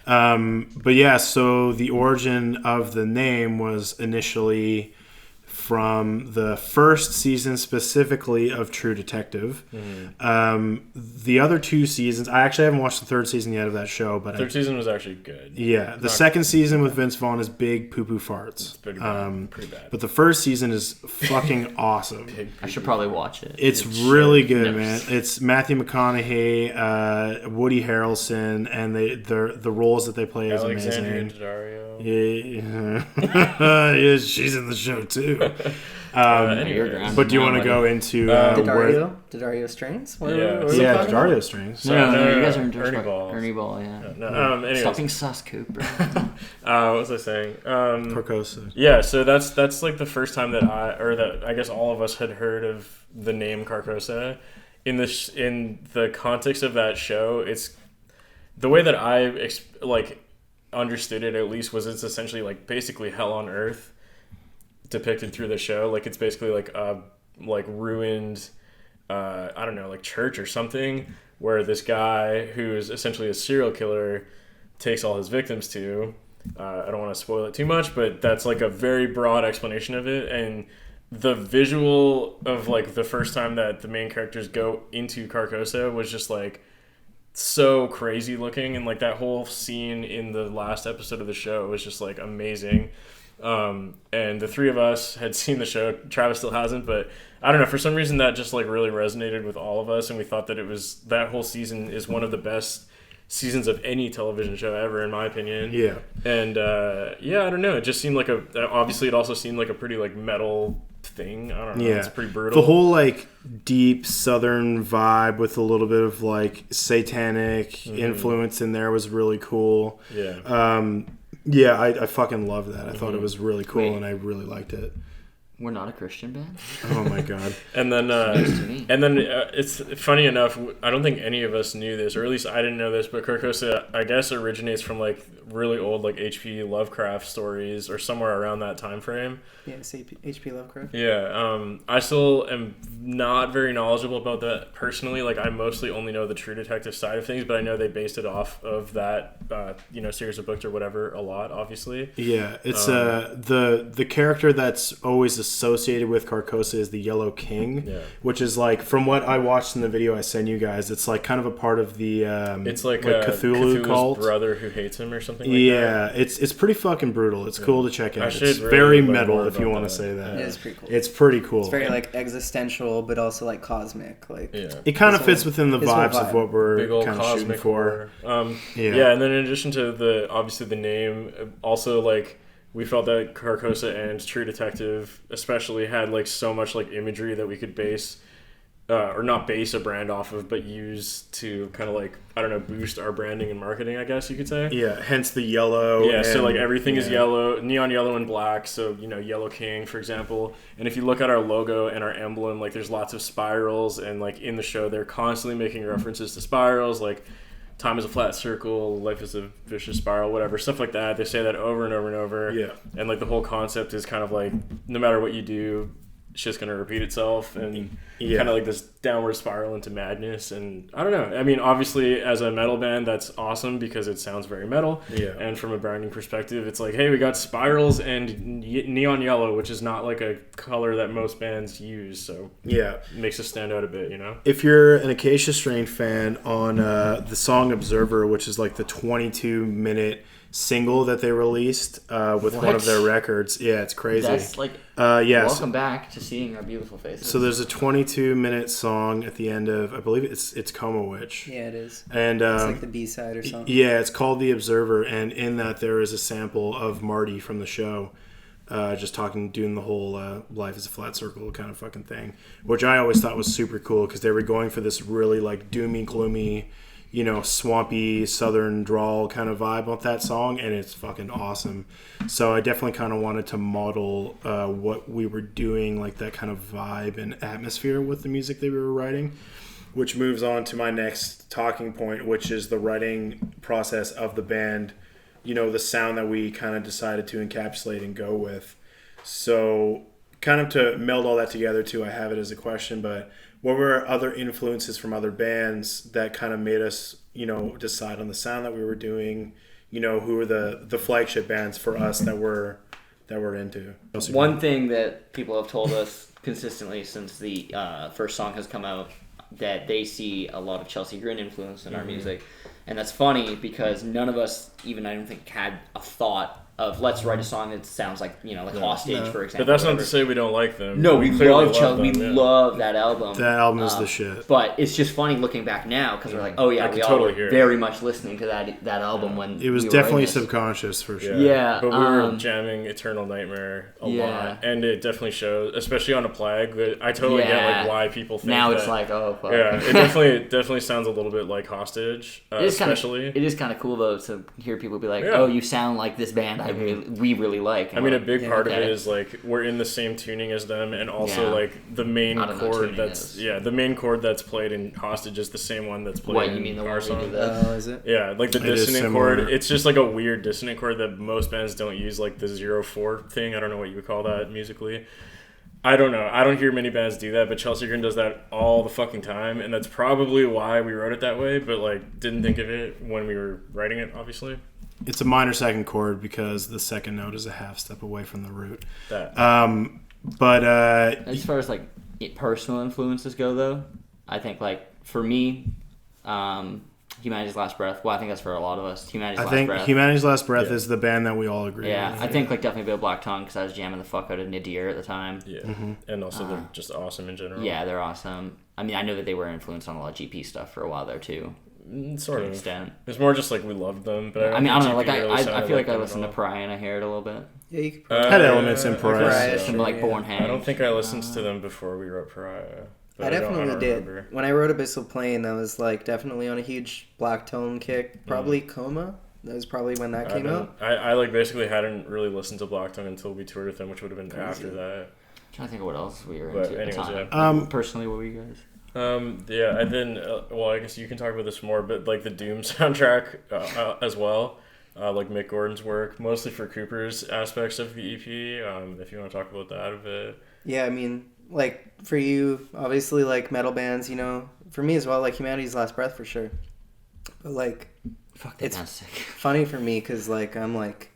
Yeah. But yeah, so the origin of the name was initially from the first season specifically of True Detective. The other 2 seasons, I actually haven't watched the 3rd season yet of that show, but third season was actually good. Yeah, the second season with Vince Vaughn is big poo-poo farts. It's pretty bad. But the first season is fucking awesome. I should probably watch it. It's really good, man. It's Matthew McConaughey, Woody Harrelson, and the roles that they play is amazing. Yeah, she's in the show too. But do you want to go into Daddario Strings? Daddario Strings. No, you guys are into Ernie Ball, yeah. Anyways. Stop being sus, Coop, bro. What was I saying? CARCOSA. Yeah, so that's like the first time that I guess all of us had heard of the name CARCOSA. In the context of that show, it's the way that I understood it at least was it's essentially like basically hell on earth depicted through the show. Like it's basically like a ruined I don't know, like church or something where this guy who's essentially a serial killer takes all his victims to. I don't want to spoil it too much, but that's like a very broad explanation of it. And the visual of like the first time that the main characters go into CARCOSA was just like so crazy looking, and like that whole scene in the last episode of the show was just like amazing. And the 3 of us had seen the show. Travis still hasn't, but I don't know, for some reason that just like really resonated with all of us, and we thought that that whole season is one of the best seasons of any television show ever, in my opinion. Yeah. And I don't know, it just seemed like obviously it also seemed like a pretty like metal thing. I don't know. Yeah. It's pretty brutal. The whole like deep southern vibe with a little bit of like satanic influence in there was really cool. Yeah. Yeah, I fucking love that. I thought it was really cool and I really liked it. We're not a Christian band. Oh my god. And then it's funny enough, I don't think any of us knew this, or at least I didn't know this, but CARCOSA, I guess, originates from like really old like H.P. Lovecraft stories or somewhere around that time frame. Yeah, it's H.P. Lovecraft. Yeah, I still am not very knowledgeable about that personally. Like, I mostly only know the True Detective side of things, but I know they based it off of that, series of books or whatever a lot, obviously. Yeah, it's the character that's always associated with CARCOSA is the Yellow King, which is like, from what I watched in the video I sent you guys, it's like kind of a part of the it's like Cthulhu's cult brother who hates him or something like that. It's pretty fucking brutal. It's cool to check out. It's really very learn metal more if you about want to that. say that. It is pretty cool. It's pretty cool. It's very like existential, but also like cosmic. Like it kind of fits within the vibes of what we're big old kind of shooting cosmic for. Yeah, and then in addition to the name, also like we felt that CARCOSA and True Detective especially had like so much like imagery that we could base or not base a brand off of, but use to kind of like, I don't know, boost our branding and marketing, I guess you could say. Yeah, hence the yellow. Yeah, so like everything is yellow, neon yellow and black. So, Yellow King, for example. And if you look at our logo and our emblem, like there's lots of spirals, and like in the show, they're constantly making references to spirals, like time is a flat circle, life is a vicious spiral, whatever, stuff like that. They say that over and over and over. Yeah. And like the whole concept is kind of like, no matter what you do, shit's gonna repeat itself, and kind of like this downward spiral into madness. And I don't know, I mean, obviously as a metal band that's awesome because it sounds very metal, and from a branding perspective it's like, hey, we got spirals and neon yellow, which is not like a color that most bands use, so it makes us stand out a bit. If you're an Acacia Strain fan, on the song Observer, which is like the 22-minute single that they released with one of their records. Yeah, it's crazy. That's like welcome back to seeing our beautiful faces. So there's a 22-minute song at the end of, I believe it's Coma Witch. Yeah, it is. And it's like the B-side or something. Yeah, it's called The Observer, and in that there is a sample of Marty from the show just doing the whole life is a flat circle kind of fucking thing, which I always thought was super cool because they were going for this really like doomy, gloomy, swampy southern drawl kind of vibe with that song, and it's fucking awesome. So I definitely kind of wanted to model what we were doing, like that kind of vibe and atmosphere with the music that we were writing, which moves on to my next talking point, which is the writing process of the band, the sound that we kind of decided to encapsulate and go with. So kind of to meld all that together too, I have it as a question, but what were other influences from other bands that kind of made us, decide on the sound that we were doing? Who were the flagship bands for us that we're into? One thing that people have told us consistently since the first song has come out, that they see a lot of Chelsea Grin influence in our music. And that's funny because none of us even, I don't think, had a thought of let's write a song that sounds like, like Hostage, for example. But that's not to say we don't like them. No, we love Chelsea. We love that album. That album is the shit. But it's just funny looking back now because we're like, oh yeah, we all were very much listening to that album when it was definitely subconscious for sure. Yeah, but we were jamming Eternal Nightmare a lot, and it definitely shows, especially on a Plague. I totally get like why people think now that. It's like, oh fuck. Yeah, it definitely sounds a little bit like Hostage, especially. It is kind of cool though to hear people be like, oh, you sound like this band we really like. I mean, a big part of it is like we're in the same tuning as them, and also like the main chord the main chord that's played in Hostage is the same one that's played in our song. Oh, is it? Yeah, like the dissonant chord. It's just like a weird dissonant chord that most bands don't use, like the 0-4 thing. I don't know what you would call that musically. I don't know. I don't hear many bands do that, but Chelsea Grin does that all the fucking time, and that's probably why we wrote it that way, but like didn't think of it when we were writing it, obviously. It's a minor second chord because the second note is a half step away from the root. But as far as like personal influences go, though, I think like for me, Humanity's Last Breath. Well, I think that's for a lot of us. Humanity's Last Breath is the band that we all agree with. Yeah, I think like definitely Bill Black Tongue because I was jamming the fuck out of Nadir at the time. Yeah, and also they're just awesome in general. Yeah, they're awesome. I mean, I know that they were influenced on a lot of GP stuff for a while there too. Sort to an of. extent. It's more just like we loved them, but I mean, I don't know. Like TP really I sounded feel like I them listen to at all. Pariah and I hear it a little bit. Yeah, you could Had elements in Pariah. Pariah. Some like Born Hank. I don't think I listened to them before we wrote Pariah. But I definitely don't did. remember. When I wrote Abyssal Plane, that was like definitely on a huge black tone kick. Probably Coma. That was probably when that came out. I like basically hadn't really listened to Black Tongue until we toured with them, which would have been after that. I'm trying to think of what else we were But into anyways, at the time. yeah. Personally, what were you guys? Yeah, and then well, I guess you can talk about this more, but like the Doom soundtrack as well, like Mick Gordon's work, mostly for Cooper's aspects of the EP. If you want to talk about that a bit. Yeah, I mean, like for you, obviously, like metal bands, you know, for me as well, like Humanity's Last Breath for sure. But like, Fuck, that it's sounds sick. funny for me because like I'm like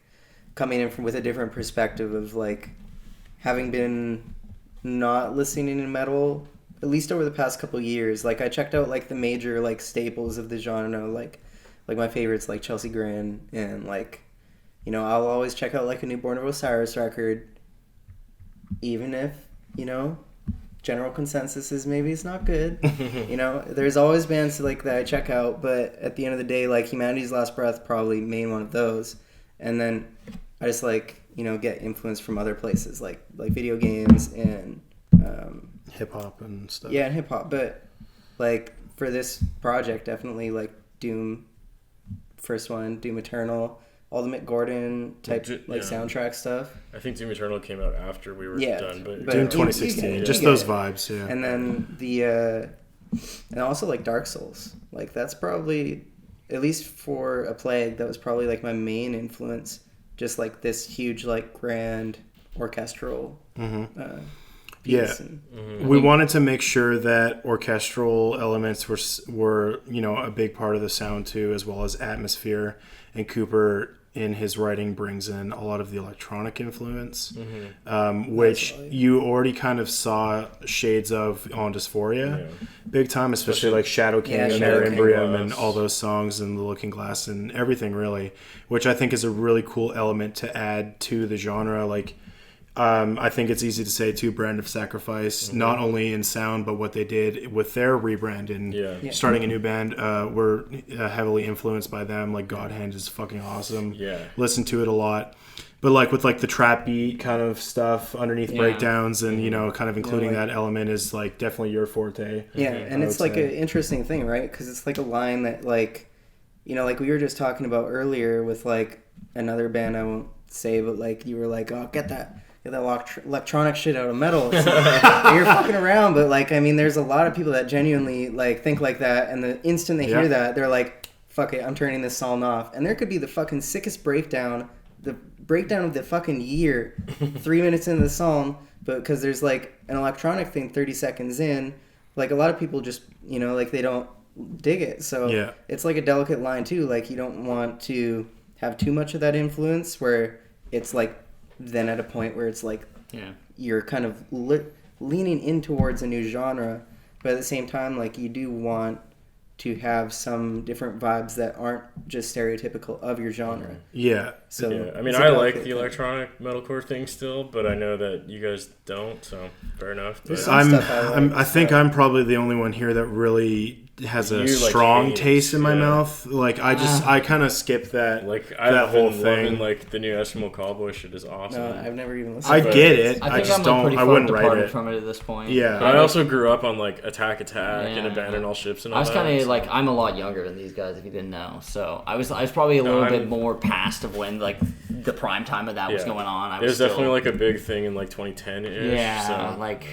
coming in from with a different perspective of like having been not listening to metal at least over the past couple years. Like I checked out like the major like staples of the genre, like my favorites like Chelsea Grin, and like, you know, I'll always check out like a new Born of Osiris record, even if, you know, general consensus is maybe it's not good. You know, there's always bands like that I check out, but at the end of the day, like Humanity's Last Breath probably main one of those, and then I just like, you know, get influence from other places like video games and Hip hop and stuff. yeah, and hip hop. But like for this project, definitely like Doom, first one, Doom Eternal, all the Mick Gordon type soundtrack stuff. I think Doom Eternal came out after we were done, but Doom 2016, just those vibes, yeah. And then and also like Dark Souls, like that's probably, at least for A Plague, that was probably like my main influence. Just like this huge like grand orchestral piece. And, we wanted to make sure that orchestral elements were you know a big part of the sound too, as well as atmosphere. And Cooper in his writing brings in a lot of the electronic influence, which you already kind of saw shades of on Dysphoria, big time, especially like Shadow King and Shadow King. Imbrium and all those songs and The Looking Glass and everything really, which I think is a really cool element to add to the genre. Like I think it's easy to say too, Brand of Sacrifice, not only in sound but what they did with their rebrand and starting a new band, were heavily influenced by them. Like God Hand is fucking awesome. Listen to it a lot. But like with like the trap beat kind of stuff underneath breakdowns and you know kind of including that element is like definitely your forte. Yeah, and it's like an interesting thing, right? Because it's like a line that like, you know, like we were just talking about earlier with like another band I won't say, but like you were like, oh, get that electronic shit out of metal. You're fucking around, but like, I mean, there's a lot of people that genuinely like think like that, and the instant they hear that, they're like, fuck it, I'm turning this song off. And there could be the fucking sickest breakdown, the breakdown of the fucking year, 3 minutes into the song, but because there's like an electronic thing 30 seconds in, like a lot of people just, you know, like they don't dig it. So it's like a delicate line too. Like you don't want to have too much of that influence where it's like then at a point where it's like you're kind of leaning in towards a new genre, but at the same time, like you do want to have some different vibes that aren't just stereotypical of your genre. So I mean, I like the electronic metalcore thing still, but I know that you guys don't, so fair enough. I think I'm probably the only one here that really has a strong taste in my mouth. Like I kind of skip that. Like that whole thing. Loving, like the new Eskimo Cowboy shit is awesome. No, I've never even listened. I get it. I I just don't. I wouldn't write it from it at this point. Yeah, but I also grew up on like Attack and Abandon All Ships and all that. I was kind of like, I'm a lot younger than these guys, if you didn't know. So I was probably a little bit more past of when like the prime time of that was going on. It was definitely like a big thing in like 2010-ish. Yeah, so, like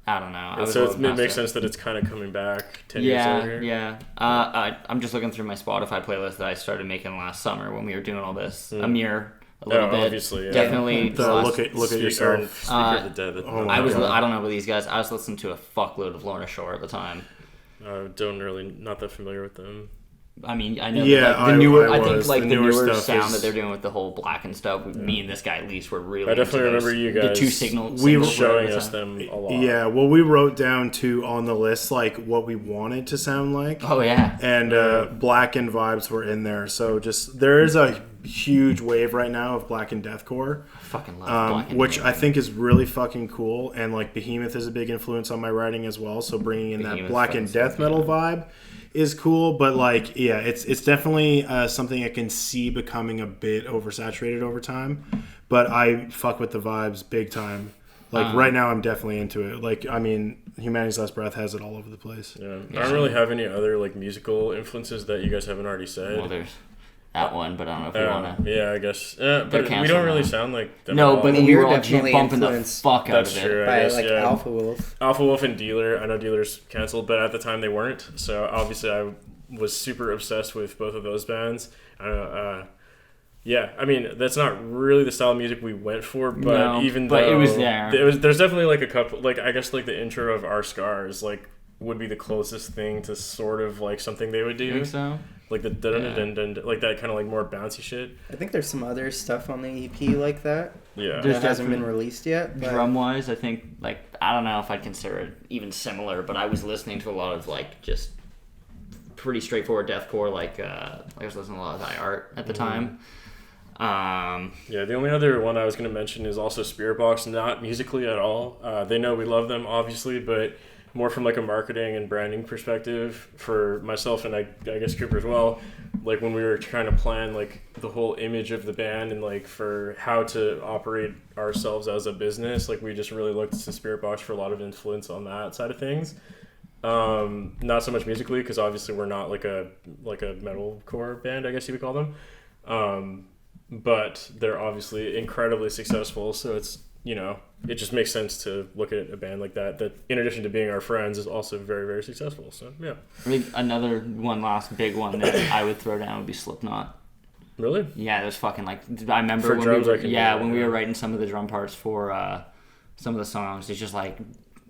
I don't know. So it makes sense that it's kind of coming back 10 years later. Yeah. I'm just looking through my Spotify playlist that I started making last summer when we were doing all this. Amir, a little bit. Obviously, definitely. Look at yourself. Speaker of the Dead. I don't know about these guys. I was listening to a fuckload of Lorna Shore at the time. Not that familiar with them. I mean, I know the newer sound that they're doing with the whole black and stuff. Me and this guy at least were really. I definitely remember you guys. The two signals. We were showing us them a lot. Yeah, well, we wrote down too on the list like what we wanted to sound like. Oh yeah. And Blackened vibes were in there, so just there is a huge wave right now of Blackened deathcore. I fucking love Blackened, which I think is really fucking cool, and like Behemoth is a big influence on my writing as well. So bringing in that Blackened death metal vibe is cool, but like, yeah, it's definitely something I can see becoming a bit oversaturated over time. But I fuck with the vibes big time. Like right now, I'm definitely into it. Like, I mean, Humanity's Last Breath has it all over the place. Yeah. I don't really have any other like musical influences that you guys haven't already said. Well, there's that one, but I don't know if we want to. Yeah, I guess. But we don't really sound like them. No, but we were all definitely bumping the influenced fuck out That's of it. true. I by guess, like yeah. Alpha Wolf. Alpha Wolf and Dealer. I know Dealer's canceled, but at the time they weren't. So obviously I was super obsessed with both of those bands. Yeah, I mean that's not really the style of music we went for, but but it was there. There's definitely like a couple, like I guess like the intro of Our Scars like would be the closest thing to sort of like something they would do. You think so? Like the dun like that kind of like more bouncy shit. I think there's some other stuff on the EP like that. Yeah, That hasn't been released yet. But Drum wise, I think like I don't know if I'd consider it even similar, but I was listening to a lot of like just pretty straightforward deathcore. Like I was listening to a lot of High Art at the time. Yeah, the only other one I was going to mention is also Spirit Box, not musically at all. They know we love them, obviously, but more from like a marketing and branding perspective for myself and I guess Cooper as well. Like when we were trying to plan like the whole image of the band and like for how to operate ourselves as a business, like we just really looked to Spirit Box for a lot of influence on that side of things. Not so much musically because obviously we're not like a metalcore band, I guess you would call them. But they're obviously incredibly successful, so it's, you know, it just makes sense to look at a band like that in addition to being our friends is also very, very successful. So yeah. I think another last big one that I would throw down would be Slipknot. Really? Yeah, there's fucking like I remember For when drums, we were writing some of the drum parts for some of the songs. It's just like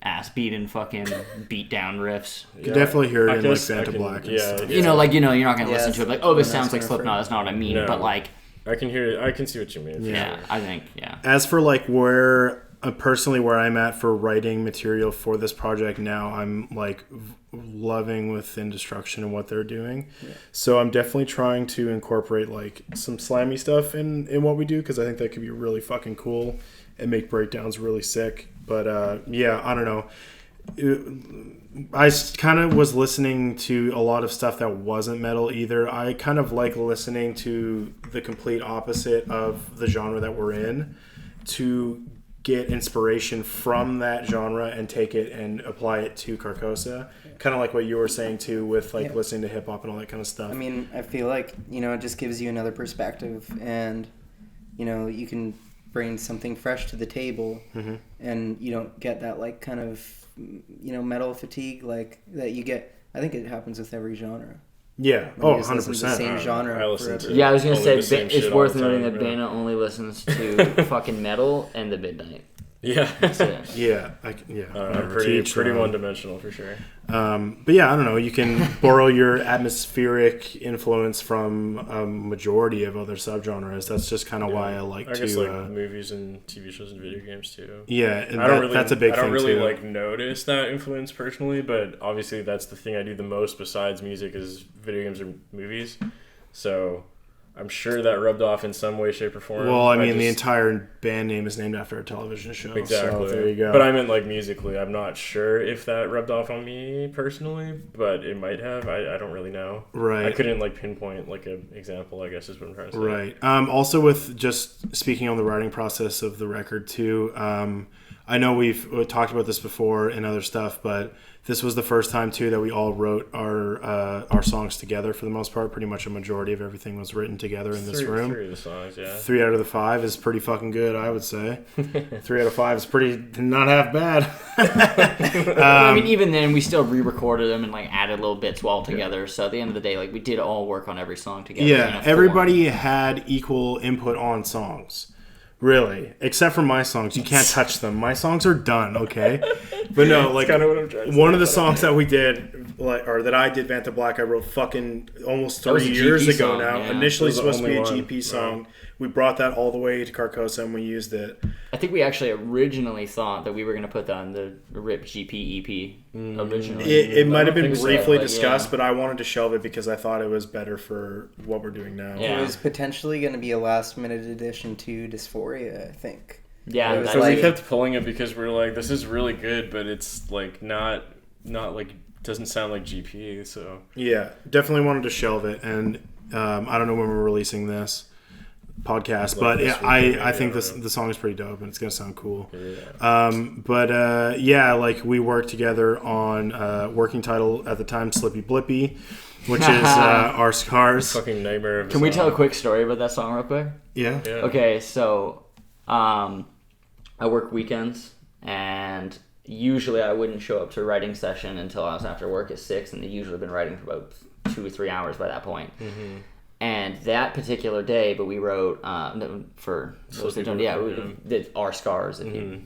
ass beating fucking beat down riffs. You can definitely hear it in like Phantom Black and stuff. You know, like you're not gonna listen Yes, to it like, oh, this when sounds that's like gonna Slipknot. That's not what I mean. No. But like, I can hear it. I can see what you mean. yeah, I think As for like where personally where I'm at for writing material for this project now, I'm like loving Within Destruction and what they're doing. Yeah. So I'm definitely trying to incorporate like some slammy stuff in what we do because I think that could be really fucking cool and make breakdowns really sick. But yeah, I don't know. I kind of was listening to a lot of stuff that wasn't metal either. I kind of like listening to the complete opposite of the genre that we're in to get inspiration from that genre and take it and apply it to CARCOSA. Kind of like what you were saying too with like listening to hip hop and all that kind of stuff. I mean, I feel like, you know, it just gives you another perspective and, you know, you can bring something fresh to the table and you don't get that like kind of, you know, metal fatigue like that you get. I think it happens with every genre. Yeah. When Oh, you just listen to 100%. the same genre I listen forever. to- yeah, I was gonna Only the say same it's shit worth all the noting time, that yeah. Bana only listens to fucking metal and the Midnight. Yeah. That's it. Yeah. I'm whatever, pretty to each their own. one-dimensional for sure. But yeah, I don't know. You can borrow your atmospheric influence from a majority of other subgenres. That's just kind of why I like I to. guess like movies and TV shows and video games too. Yeah, and I don't really, that's a big I don't thing really too. like notice that influence personally, but obviously that's the thing I do the most besides music is video games or movies. So I'm sure that rubbed off in some way, shape, or form. Well, I mean, the entire band name is named after a television show. Exactly. So there you go. But I meant like musically. I'm not sure if that rubbed off on me personally, but it might have. I don't really know. Right. I couldn't like pinpoint like an example, I guess is what I'm trying to say. Right. Also, with just speaking on the writing process of the record too, I know we've talked about this before and other stuff, but this was the first time too that we all wrote our songs together for the most part. Pretty much a majority of everything was written together in this room. 3 of the songs, yeah. 3 out of the 5 is pretty fucking good, I would say. 3 out of 5 is pretty not half bad. I mean, even then, we still re-recorded them and like added little bits while together. So at the end of the day, like we did all work on every song together. Yeah, everybody had equal input on songs. Really, except for my songs, you can't touch them. My songs are done, okay? But no, like kind of what I'm trying to say. one of the songs that we did, like, or that I did, Vanta Black, I wrote fucking almost was 3 a years GP ago song, now. yeah. Initially That was the supposed to be a only GP one, song. We brought that all the way to CARCOSA and we used it. I think we actually originally thought that we were going to put that on the RIP GP EP originally. It might have been think so, briefly but discussed, yeah. but I wanted to shelve it because I thought it was better for what we're doing now. Yeah. It was potentially going to be a last-minute addition to Dysphoria, I think. Yeah, It was that's So like- we kept pulling it because we were like, this is really good, but it's like not like doesn't sound like GP. So Yeah, definitely wanted to shelve it, and I don't know when we're releasing this podcast, but yeah, I think the song is pretty dope, and it's gonna sound cool. Yeah. Like we worked together on working title at the time, Slippy Blippy, which is Our Scars. Fucking nightmare of a Can we song. tell a quick story about that song real quick? Yeah. Okay, so I work weekends, and usually I wouldn't show up to a writing session until I was after work at 6, and they usually been writing for about 2 or 3 hours by that point. Mm-hmm. And that particular day, but we wrote for those that don't, we did Our Scars. If you,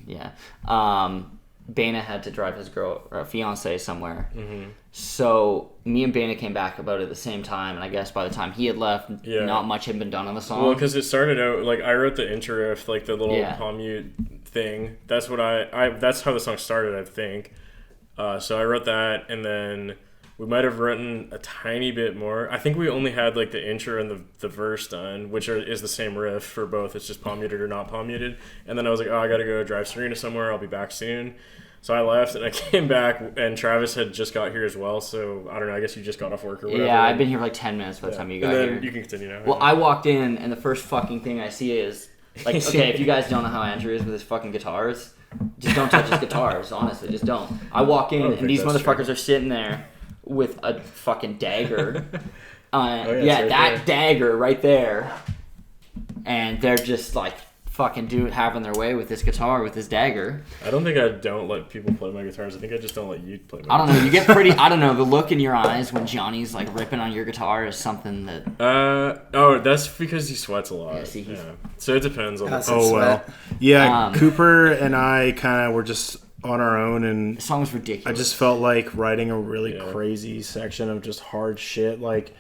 Bana had to drive his fiance somewhere. Mm-hmm. So me and Bana came back about it at the same time, and I guess by the time he had left, not much had been done on the song. Well, because it started out like I wrote the intro riff, like the little palm mute thing. That's what that's how the song started, I think. So I wrote that, and then we might have written a tiny bit more. I think we only had like the intro and the verse done, which is the same riff for both. It's just palm muted or not palm muted. And then I was like, I gotta go drive Serena somewhere. I'll be back soon. So I left, and I came back, and Travis had just got here as well. So I don't know. I guess you just got off work or whatever. Yeah, I've been here for like 10 minutes by the time you got here. You can continue now. Well, I walked in, and the first fucking thing I see is like, okay, if you guys don't know how Andrew is with his fucking guitars, just don't touch his guitars. Honestly, just don't. I walk in, and these motherfuckers are sitting there with a fucking dagger. That dagger right there. And they're just like fucking having their way with this guitar, with this dagger. I don't think I don't let people play my guitars. I think I just don't let you play my I don't know. You get pretty, I don't know, the look in your eyes when Johnny's like ripping on your guitar is something that... that's because he sweats a lot. Yeah, see, so it depends on Cooper and I kind of were just on our own, and the song was ridiculous. I just felt like writing a really crazy section of just hard shit. Like,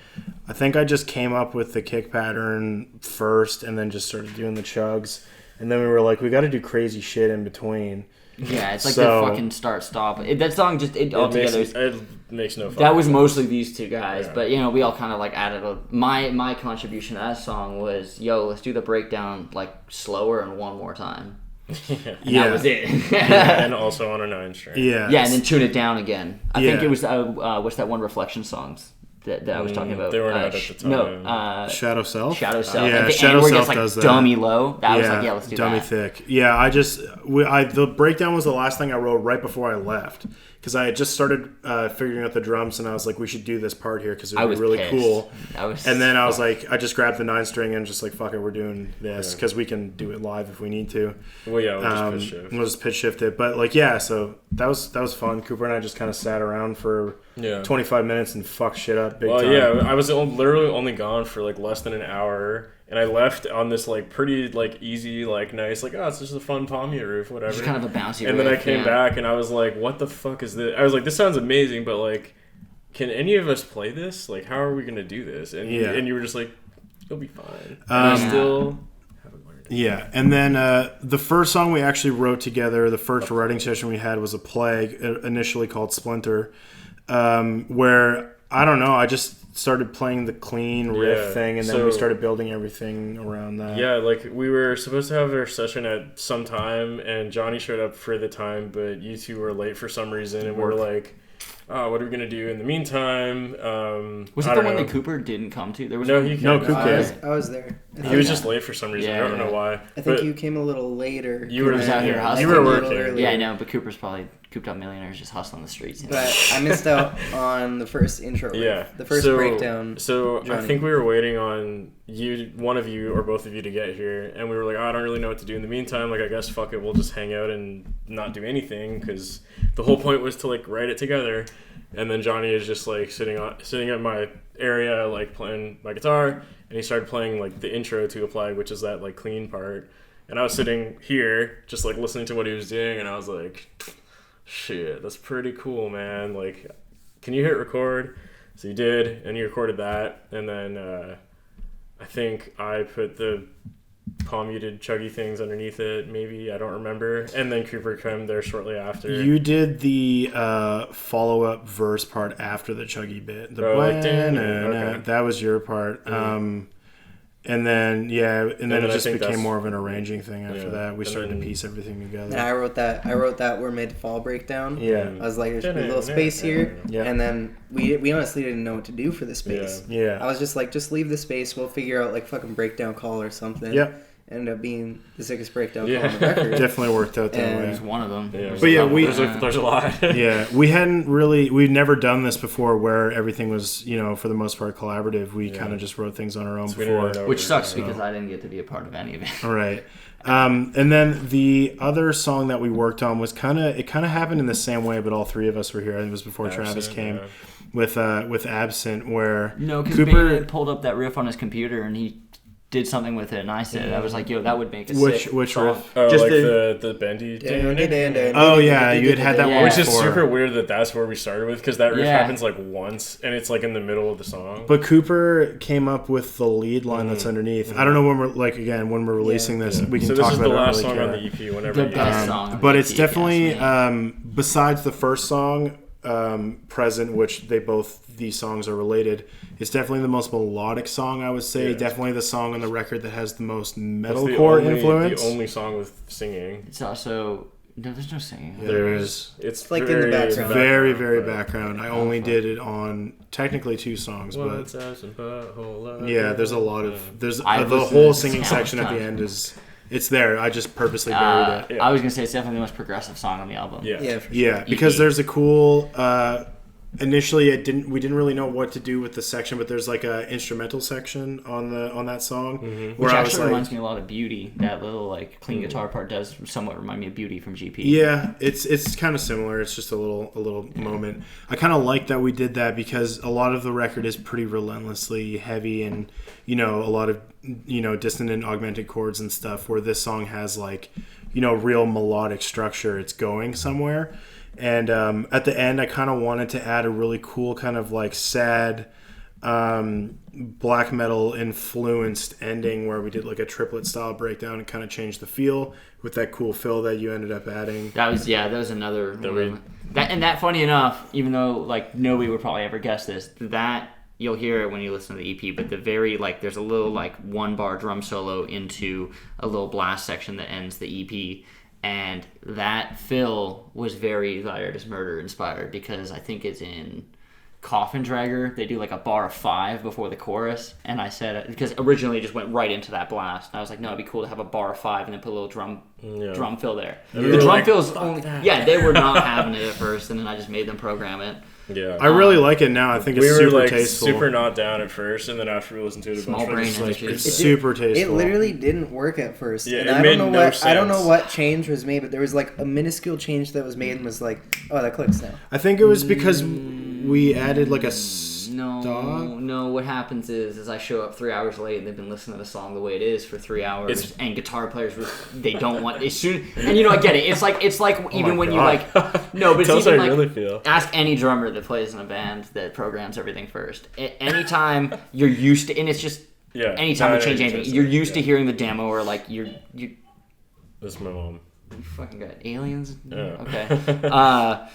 I think I just came up with the kick pattern first, and then just started doing the chugs, and then we were like, we got to do crazy shit in between. Yeah, it's like the fucking start-stop. That song just altogether. It makes no. That was mostly these two guys, but we all kind of like added my contribution to that song was, let's do the breakdown like slower and one more time. That was it. And also on a 9-string. Yeah, and then tune it down again. I think it was what's that one Reflection songs that I was talking about? They were not at the time. No, Shadow Self. Shadow Self. Yeah, Shadow Self does that. Dummy low. That was like, let's do dummy that. Thick. Yeah, the breakdown was the last thing I wrote right before I left, because I had just started figuring out the drums, and I was like, we should do this part here because it would be really cool. And then I was like, I just grabbed the 9-string and just like, fuck it, we're doing this because we can do it live if we need to. Well, yeah, we'll just pitch shift it. But like, so that was fun. Cooper and I just kind of sat around for 25 minutes and fucked shit up big time. Yeah, I was literally only gone for like less than an hour. And I left on this like pretty like easy like nice like it's just a fun palm mute roof, whatever. Just kind of a bouncy. And then I came back and I was like, what the fuck is this? I was like, this sounds amazing, but like, can any of us play this? Like, how are we gonna do this? And you were just like, it'll be fine. And I still haven't learned it. Yeah, and then the first song we actually wrote together, the first writing session we had was a Plague, initially called Splinter, where I don't know, I just started playing the clean riff thing, and then we started building everything around that. Yeah, like we were supposed to have our session at some time, and Johnny showed up for the time, but you two were late for some reason, and we were like, what are we gonna do in the meantime? Was it the one that Cooper didn't come to? There was Cooper. I was there. He was just late for some reason. I don't know why. I think you came a little later. You were out here hustling. You were working. Yeah, I know, but Cooper's probably cooped up millionaires just hustling the streets. But I missed out on the first intro. The first breakdown. So Johnny. I think we were waiting on one of you or both of you to get here, and we were like, I don't really know what to do in the meantime. Like, I guess fuck it, we'll just hang out and not do anything, because the whole point was to like write it together. And then Johnny is just like sitting at my area, like playing my guitar, and he started playing like the intro to A Plague, which is that like clean part. And I was sitting here just like listening to what he was doing, and I was like, shit, that's pretty cool, man. Like, can you hit record? So he did, and he recorded that. And then I think I put the palm muted chuggy things underneath it, maybe, I don't remember. And then Cooper came there shortly after. You did the follow-up verse part after the chuggy bit. Okay. That was your part. And then and then it I just think became that's- more of an arranging thing after that. We And started then- to piece everything together. And I wrote that "We're Made to Fall" breakdown. Yeah. I was like, there should be a little space here. Yeah. And then we honestly didn't know what to do for the space. Yeah. I was just like, just leave the space. We'll figure out like fucking breakdown call or something. Yep. Ended up being the sickest breakdown call on the record. Definitely worked out that And- way. It's one of them. Yeah. But yeah, there's a lot. Yeah, we've never done this before where everything was, for the most part collaborative. We kind of just wrote things on our own So we didn't before. really know Which what sucks we were because I didn't get to be a part of any of it. All right. And then the other song that we worked on was kind of happened in the same way, but all three of us were here. I think it was before Travis came with Absent, where No, because Cooper Ben pulled up that riff on his computer and he did something with it, and I said, I was like, yo, that would make a sick which song. riff? Oh, Just like the- the bendy. Oh yeah, you had that Yeah. one Which is before. super weird that's where we started with, because that riff Yeah. happens like once, and it's like in the middle of the song. But Cooper came up with the lead line that's underneath. I don't know when we're releasing this. We can so talk this is about the it. I don't last really song on care. the EP. Whenever The you best song on But the it's EP, definitely yes, besides the first song, Present, which these songs are related. It's definitely the most melodic song, I would say. Yeah. Definitely the song on the record that has the most It's metalcore influence. The only song with singing. It's also... No, there's no singing. There is. It's like in the background. Very, very background. I only did it on technically 2 songs, but yeah, there's a lot of the whole singing section at the end it's there. I just purposely buried it. I was gonna say it's definitely the most progressive song on the album. Yeah, for sure. Yeah, because there's a cool. Initially, we didn't really know what to do with the section, but there's like a instrumental section on that song, Which actually reminds me a lot of Beauty. That little like clean guitar part does somewhat remind me of Beauty from GP. Yeah, it's kind of similar. It's just a little moment. I kind of like that we did that because a lot of the record is pretty relentlessly heavy and a lot of dissonant augmented chords and stuff. Where this song has like real melodic structure. It's going somewhere. And at the end, I kind of wanted to add a really cool kind of like sad black metal influenced ending where we did like a triplet style breakdown and kind of changed the feel with that cool fill that you ended up adding. That was another that funny enough, even though like nobody would probably ever guess this, that you'll hear it when you listen to the EP, but the very like there's a little like 1-bar drum solo into a little blast section that ends the EP. And that fill was very Thy Art Is Murder inspired because I think it's in Coffin Dragger. They do like a bar of 5 before the chorus. And I said, because originally it just went right into that blast. And I was like, no, it'd be cool to have a bar of 5 and then put a little drum fill there. The drum fill's only... Yeah, they were not having it at first. And then I just made them program it. Yeah, I really like it now. I think it's super like tasteful. Super not down at first, and then after we listened to it a Small bunch, brain it's like, images. It's super tasteful. It literally didn't work at first. Yeah, and it I made don't know no what I don't know sense. what change was made, but there was like a minuscule change that was made and was like, oh, that clicks now. I think it was because we added like a stop. No. What happens is I show up 3 hours late and they've been listening to the song the way it is for 3 hours, and guitar players they don't want as soon. And I get it. It's like even when you like no, but it's Tell us how even you like really feel. ask any drummer that plays in a band that programs everything first. Anytime you're used to, and it's just anytime you change anything, you're used to hearing the demo or like you. This is my mom. You fucking got aliens. Yeah. Okay.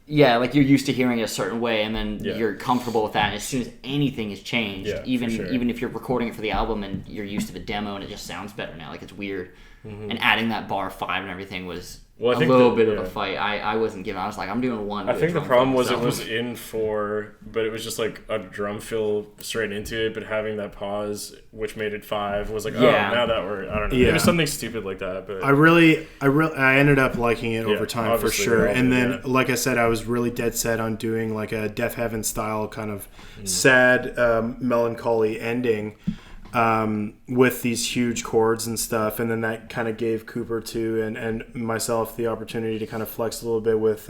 Yeah, like you're used to hearing it a certain way, and then you're comfortable with that. And as soon as anything has changed, even if you're recording it for the album and you're used to the demo and it just sounds better now, like it's weird. And adding that bar 5 and everything was a little bit of a fight. I wasn't giving. I was like, I'm doing 1. I think the problem was it was in 4, but it was just like a drum fill straight into it, but having that pause, which made it 5, was like, oh, now that we're, I don't know. Yeah. It was something stupid like that, but I ended up liking it over time for sure. And then, like I said, I was really dead set on doing like a Death Heaven style kind of sad, melancholy ending. With these huge chords and stuff, and then that kind of gave Cooper and myself the opportunity to kind of flex a little bit with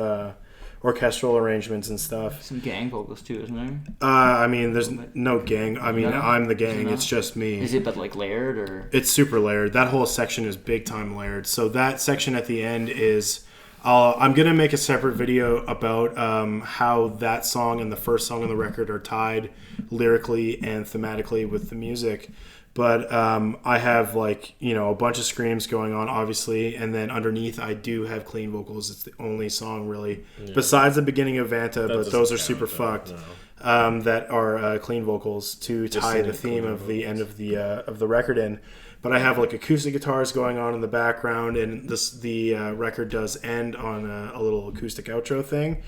orchestral arrangements and stuff. Some gang vocals too, isn't there? I mean, there's no gang. I mean, I'm the gang. It's just me. Is it but like layered or? It's super layered. That whole section is big time layered. So that section at the end is. I'm going to make a separate video about how that song and the first song on the record are tied lyrically and thematically with the music. But I have like, a bunch of screams going on, obviously. And then underneath, I do have clean vocals. It's the only song really, besides the beginning of Vanta, but those are super fucked. that are clean vocals to tie the theme of the end of the record in. But I have like acoustic guitars going on in the background, and the record does end on a little acoustic outro thing.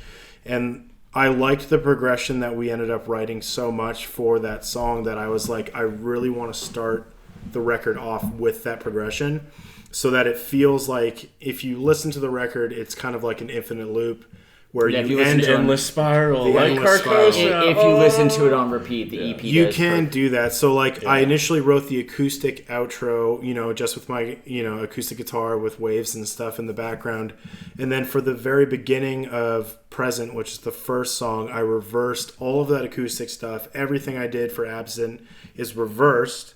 And I liked the progression that we ended up writing so much for that song that I was like, I really want to start the record off with that progression so that it feels like if you listen to the record, it's kind of like an infinite loop where you end endless spiral, like CARCOSA. If you listen to it on repeat, the EP you can do that. So like I initially wrote the acoustic outro, just with my acoustic guitar with waves and stuff in the background, and then for the very beginning of Present, which is the first song, I reversed all of that acoustic stuff. Everything I did for Absent is reversed,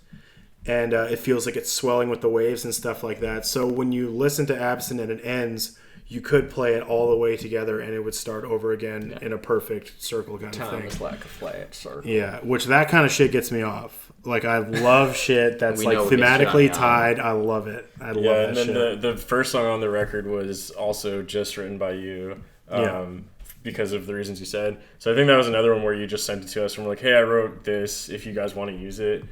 and it feels like it's swelling with the waves and stuff like that. So when you listen to Absent and it ends, you could play it all the way together and it would start over again in a perfect circle kind of thing. Time is like a flat circle. Yeah, which that kind of shit gets me off. Like, I love shit that's like thematically tied. I love it. I love that shit. And then the first song on the record was also just written by you. Because of the reasons you said. So I think that was another one where you just sent it to us and we're like, hey, I wrote this if you guys want to use it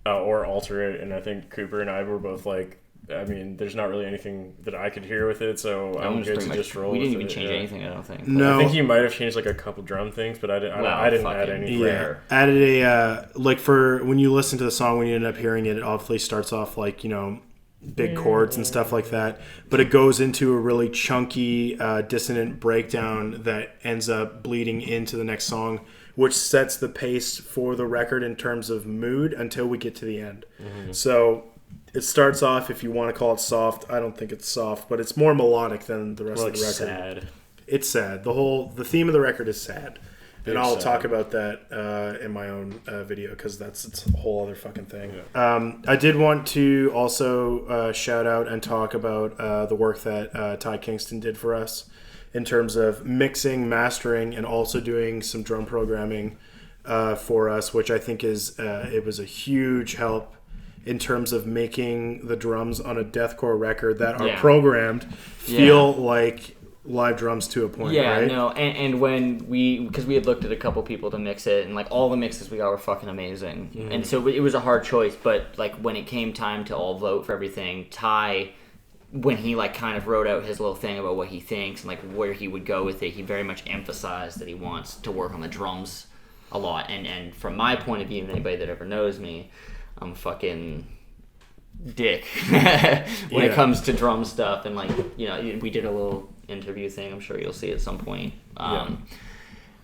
or alter it. And I think Cooper and I were both like, I mean, there's not really anything that I could hear with it, so I'm good to just roll with it. We didn't even change anything, I don't think. No. I think you might have changed like a couple drum things, but I didn't add anything. Yeah, added a, like for when you listen to the song, when you end up hearing it, it obviously starts off like, big chords and stuff like that, but it goes into a really chunky, dissonant breakdown that ends up bleeding into the next song, which sets the pace for the record in terms of mood until we get to the end. Mm-hmm. So it starts off, if you want to call it soft, I don't think it's soft, but it's more melodic than the rest of the record. Sad. It's sad. The theme of the record is sad. And I'll talk about that in my own video because it's a whole other fucking thing. Yeah. I did want to also shout out and talk about the work that Ty Kingston did for us in terms of mixing, mastering, and also doing some drum programming for us, which I think it was a huge help in terms of making the drums on a deathcore record that are programmed feel like live drums to a point, right? No, and when because we had looked at a couple people to mix it, and like all the mixes we got were fucking amazing, and so it was a hard choice. But like when it came time to all vote for everything, Ty, when he like kind of wrote out his little thing about what he thinks and like where he would go with it, he very much emphasized that he wants to work on the drums a lot. And from my point of view, and anybody that ever knows me, I'm fucking dick when it comes to drum stuff, and like we did a little interview thing, I'm sure you'll see at some point,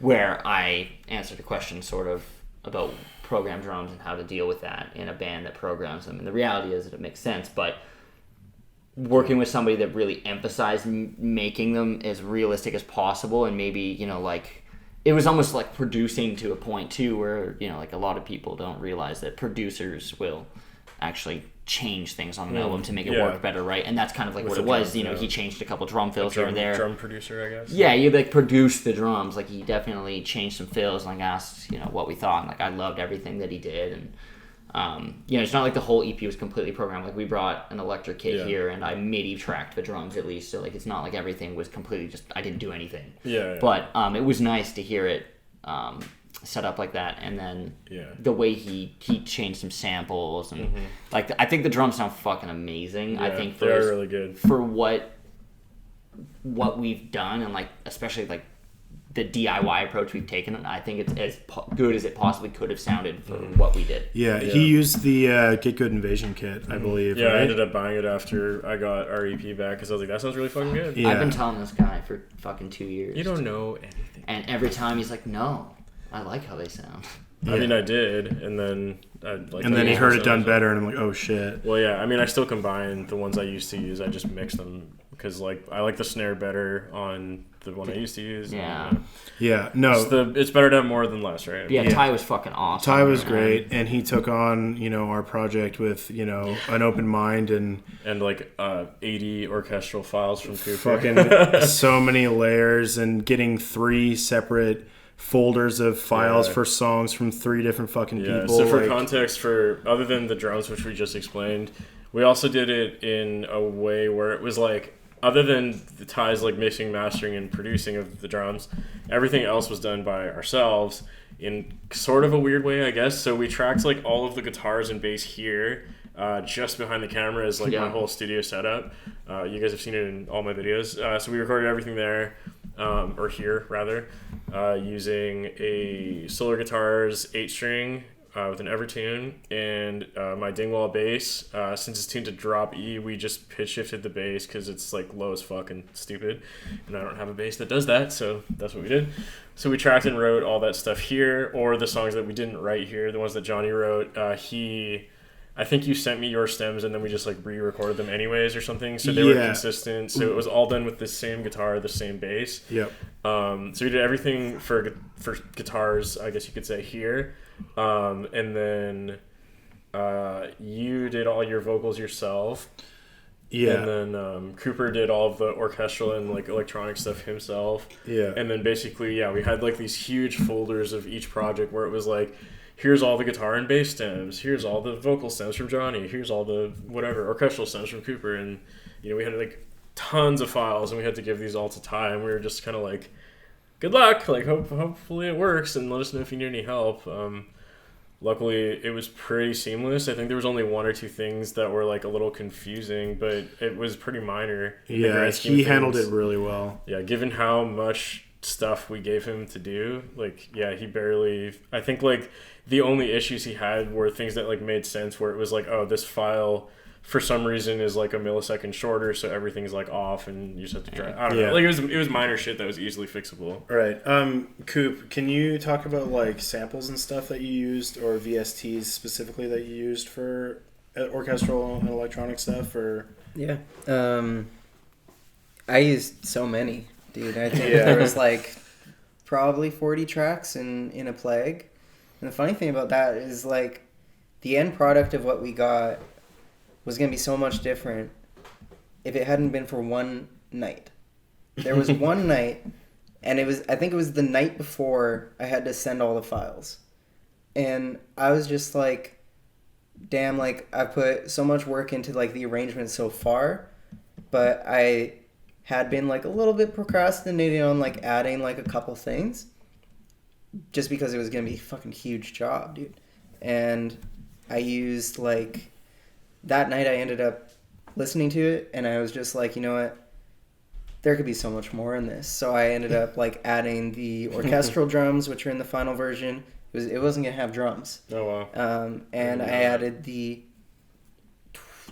where I answered a question sort of about program drums and how to deal with that in a band that programs them. And the reality is that it makes sense, but working with somebody that really emphasized making them as realistic as possible, and maybe like it was almost like producing to a point too where like a lot of people don't realize that producers will actually change things on an album to make it work better, right? And that's kind of like what it was. He changed a couple drum fills here and there. Drum producer, I guess. Yeah, you like produced the drums. Like he definitely changed some fills and like asked what we thought. And like I loved everything that he did. And it's not like the whole EP was completely programmed. Like we brought an electric kit here, and I MIDI tracked the drums at least. So like it's not like everything was completely just I didn't do anything. Yeah. But it was nice to hear it set up like that, and then the way he changed some samples, and like I think the drums sound fucking amazing. I think they're really good for what we've done, and like especially like the DIY approach we've taken. I think it's as good as it possibly could have sounded for what we did. Yeah, he used the Get Good Invasion kit, I believe. Yeah, right? I ended up buying it after I got our EP back because I was like, that sounds really fucking good. Yeah. I've been telling this guy for fucking 2 years. You don't know anything. And every time he's like, no, I like how they sound. Yeah. I mean, I did, and then he heard it done better, and I'm like, oh shit. Well, yeah, I mean, I still combine the ones I used to use. I just mix them because like I like the snare better on the one I used to use. Yeah. No, it's better to have more than less, right? Yeah, Ty was fucking awesome. Ty was great, and he took on our project with an open mind and like 80 orchestral files from Cooper. Fucking so many layers, and getting 3 separate folders of files for songs from 3 different fucking people. So for context, other than the drums, which we just explained, we also did it in a way where it was like, other than the Ty's like mixing, mastering, and producing of the drums, everything else was done by ourselves. in sort of a weird way, I guess. So we tracked like all of the guitars and bass here. Just behind the camera is like my whole studio setup. You guys have seen it in all my videos. So we recorded everything there, or here rather, using a Solar Guitars 8-string with an Evertune and my Dingwall bass. Since it's tuned to drop E, we just pitch shifted the bass because it's like low as fuck and stupid, and I don't have a bass that does that, so that's what we did. So we tracked and wrote all that stuff here, or the songs that we didn't write here, the ones that Johnny wrote. I think you sent me your stems, and then we just like re-recorded them anyways or something, so they were consistent. So it was all done with the same guitar, the same bass. Yep. So we did everything for guitars, I guess you could say, here. And then you did all your vocals yourself. Yeah. And then Cooper did all of the orchestral and like electronic stuff himself. Yeah. And then basically, we had like these huge folders of each project where it was like, here's all the guitar and bass stems, here's all the vocal stems from Johnny, here's all the whatever orchestral stems from Cooper, and we had like tons of files, and we had to give these all to Ty, and we were just kind of like, good luck, like hopefully it works, and let us know if you need any help. Luckily it was pretty seamless. I think there was only one or two things that were like a little confusing, but it was pretty minor. Yeah, he handled it really well. Yeah, given how much stuff we gave him to do, like he barely, I think like the only issues he had were things that like made sense, where it was like, oh, this file for some reason is like a millisecond shorter, so everything's like off, and you just have to try. I don't know. Like it was minor shit that was easily fixable. Right. Coop, can you talk about like samples and stuff that you used, or VSTs specifically that you used for orchestral and electronic stuff? Or I used so many, dude. I think there was like probably 40 tracks in a Plague. And the funny thing about that is like the end product of what we got was going to be so much different if it hadn't been for one night. There was one night, and I think it was the night before I had to send all the files. And I was just like, damn, like I put so much work into like the arrangement so far, but I had been like a little bit procrastinating on like adding like a couple things just because it was going to be a fucking huge job, dude. And I used like, that night I ended up listening to it, and I was just like, you know what, there could be so much more in this. So I ended up like adding the orchestral drums, which are in the final version. It wasn't gonna have drums. Oh wow. And I added the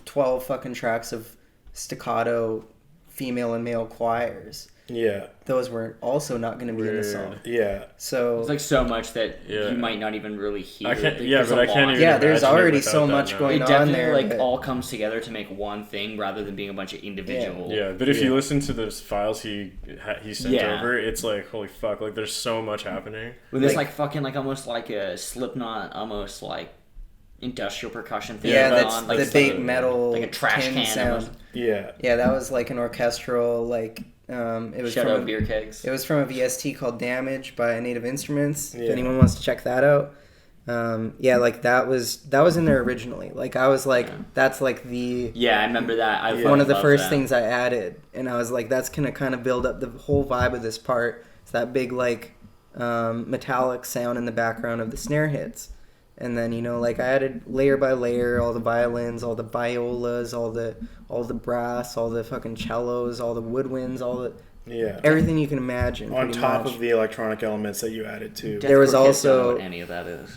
12 fucking tracks of staccato female and male choirs. Yeah. Those were also not going to be in the song. Yeah. So it's like so much that you might not even really hear. I can't even. Yeah, there's already so much going on there. It definitely all comes together to make one thing rather than being a bunch of individual. Yeah, but if you listen to those files he sent over, it's like, holy fuck, like there's so much happening. With this like fucking like almost like a Slipknot, almost like industrial percussion thing. Yeah, that's on, like the big metal like a trash can sound. Yeah. Yeah, that was like an orchestral like. It was from beer kegs. It was from a VST called Damage by Native Instruments. Yeah. If anyone wants to check that out, like that was in there originally. Like I was like, that's like the I remember that. One of the first things I added, and I was like, that's gonna kind of build up the whole vibe of this part. It's that big like metallic sound in the background of the snare hits. And then, like I added layer by layer, all the violins, all the violas, all the brass, all the fucking cellos, all the woodwinds, everything you can imagine. On top of the electronic elements that you added too. There was also what any of that is.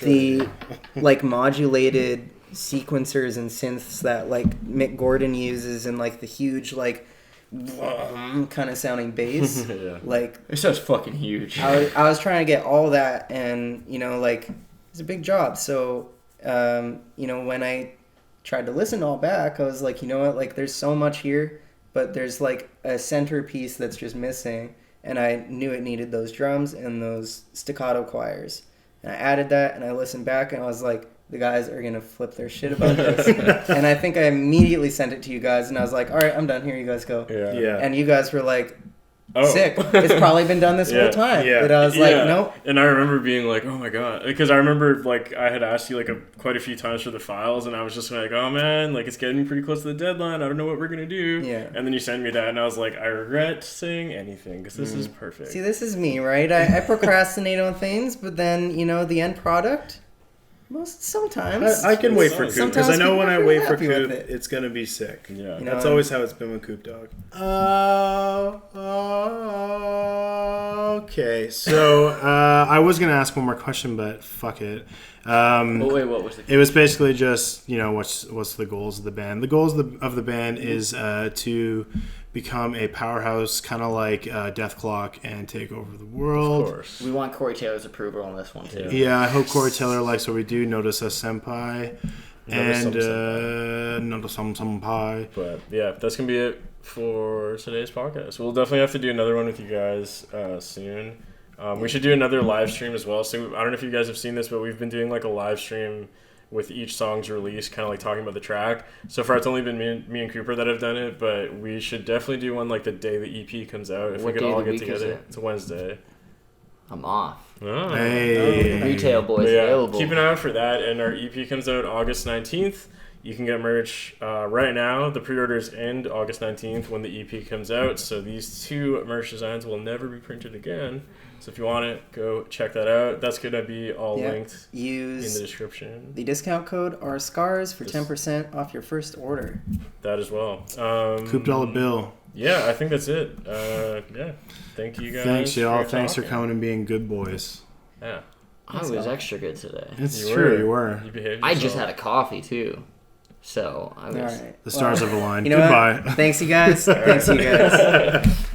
The like modulated sequencers and synths that like Mick Gordon uses, and like the huge like kind of sounding bass. Like it sounds fucking huge. I was trying to get all that, and like. It's a big job. So, when I tried to listen all back, I was like, you know what, like there's so much here, but there's like a centerpiece that's just missing. And I knew it needed those drums and those staccato choirs. And I added that, and I listened back, and I was like, the guys are going to flip their shit about this. And I think I immediately sent it to you guys, and I was like, all right, I'm done. Here you guys go. Yeah. And you guys were like, Oh. Sick. It's probably been done this Yeah. whole time. Yeah. But I was like, nope. And I remember being like, oh my god, because I remember like I had asked you like quite a few times for the files, and I was just like, oh man, like it's getting pretty close to the deadline. I don't know what we're gonna do. Yeah. And then you sent me that, and I was like, I regret saying anything because this is perfect. See, this is me, right? I procrastinate on things, but then, you know, the end product, sometimes. I can wait for Coop because I know Sometimes when I people are wait for happy with Coop, it. it's gonna be sick. Yeah. You know, That's always how it's been with Coop Dog. Okay. So I was gonna ask one more question, but fuck it. Oh wait, what was the? It was basically just, you know, what's the goals of the band. The goals of the band is to become a powerhouse, kind of like Death Clock, and take over the world. Of course. We want Corey Taylor's approval on this one too. Yeah, I hope Corey Taylor likes what we do. Notice us senpai. Notice And notice some senpai. But yeah, that's gonna be it for today's podcast. We'll definitely have to do another one with you guys soon. We should do another live stream as well. So I don't know if you guys have seen this, but we've been doing like a live stream with each song's release, kind of like talking about the track. So far, it's only been me and Cooper that have done it, but we should definitely do one like the day the EP comes out. If What we could day of all the get week is together, it? it's a Wednesday. I'm off. Oh. Hey. Retail boys But yeah, available. keep an eye out for that. And our EP comes out August 19th. You can get merch right now. The pre-orders end August 19th when the EP comes out. So these two merch designs will never be printed again. So if you want it, go check that out. That's going to be all linked in the Use description. the discount code RSCARS for 10% off your first order. That as well. Coop Dollar Bill. Yeah, I think that's it. Yeah. Thank you guys. Thanks, y'all. for Thanks for talking. coming and being good boys. Yeah. I was extra good today. It's You true, were. you were. You behaved I just yourself. had a coffee too, so I was. All right. The stars have aligned. You know Goodbye. what? Thanks, you guys. Thanks, you guys.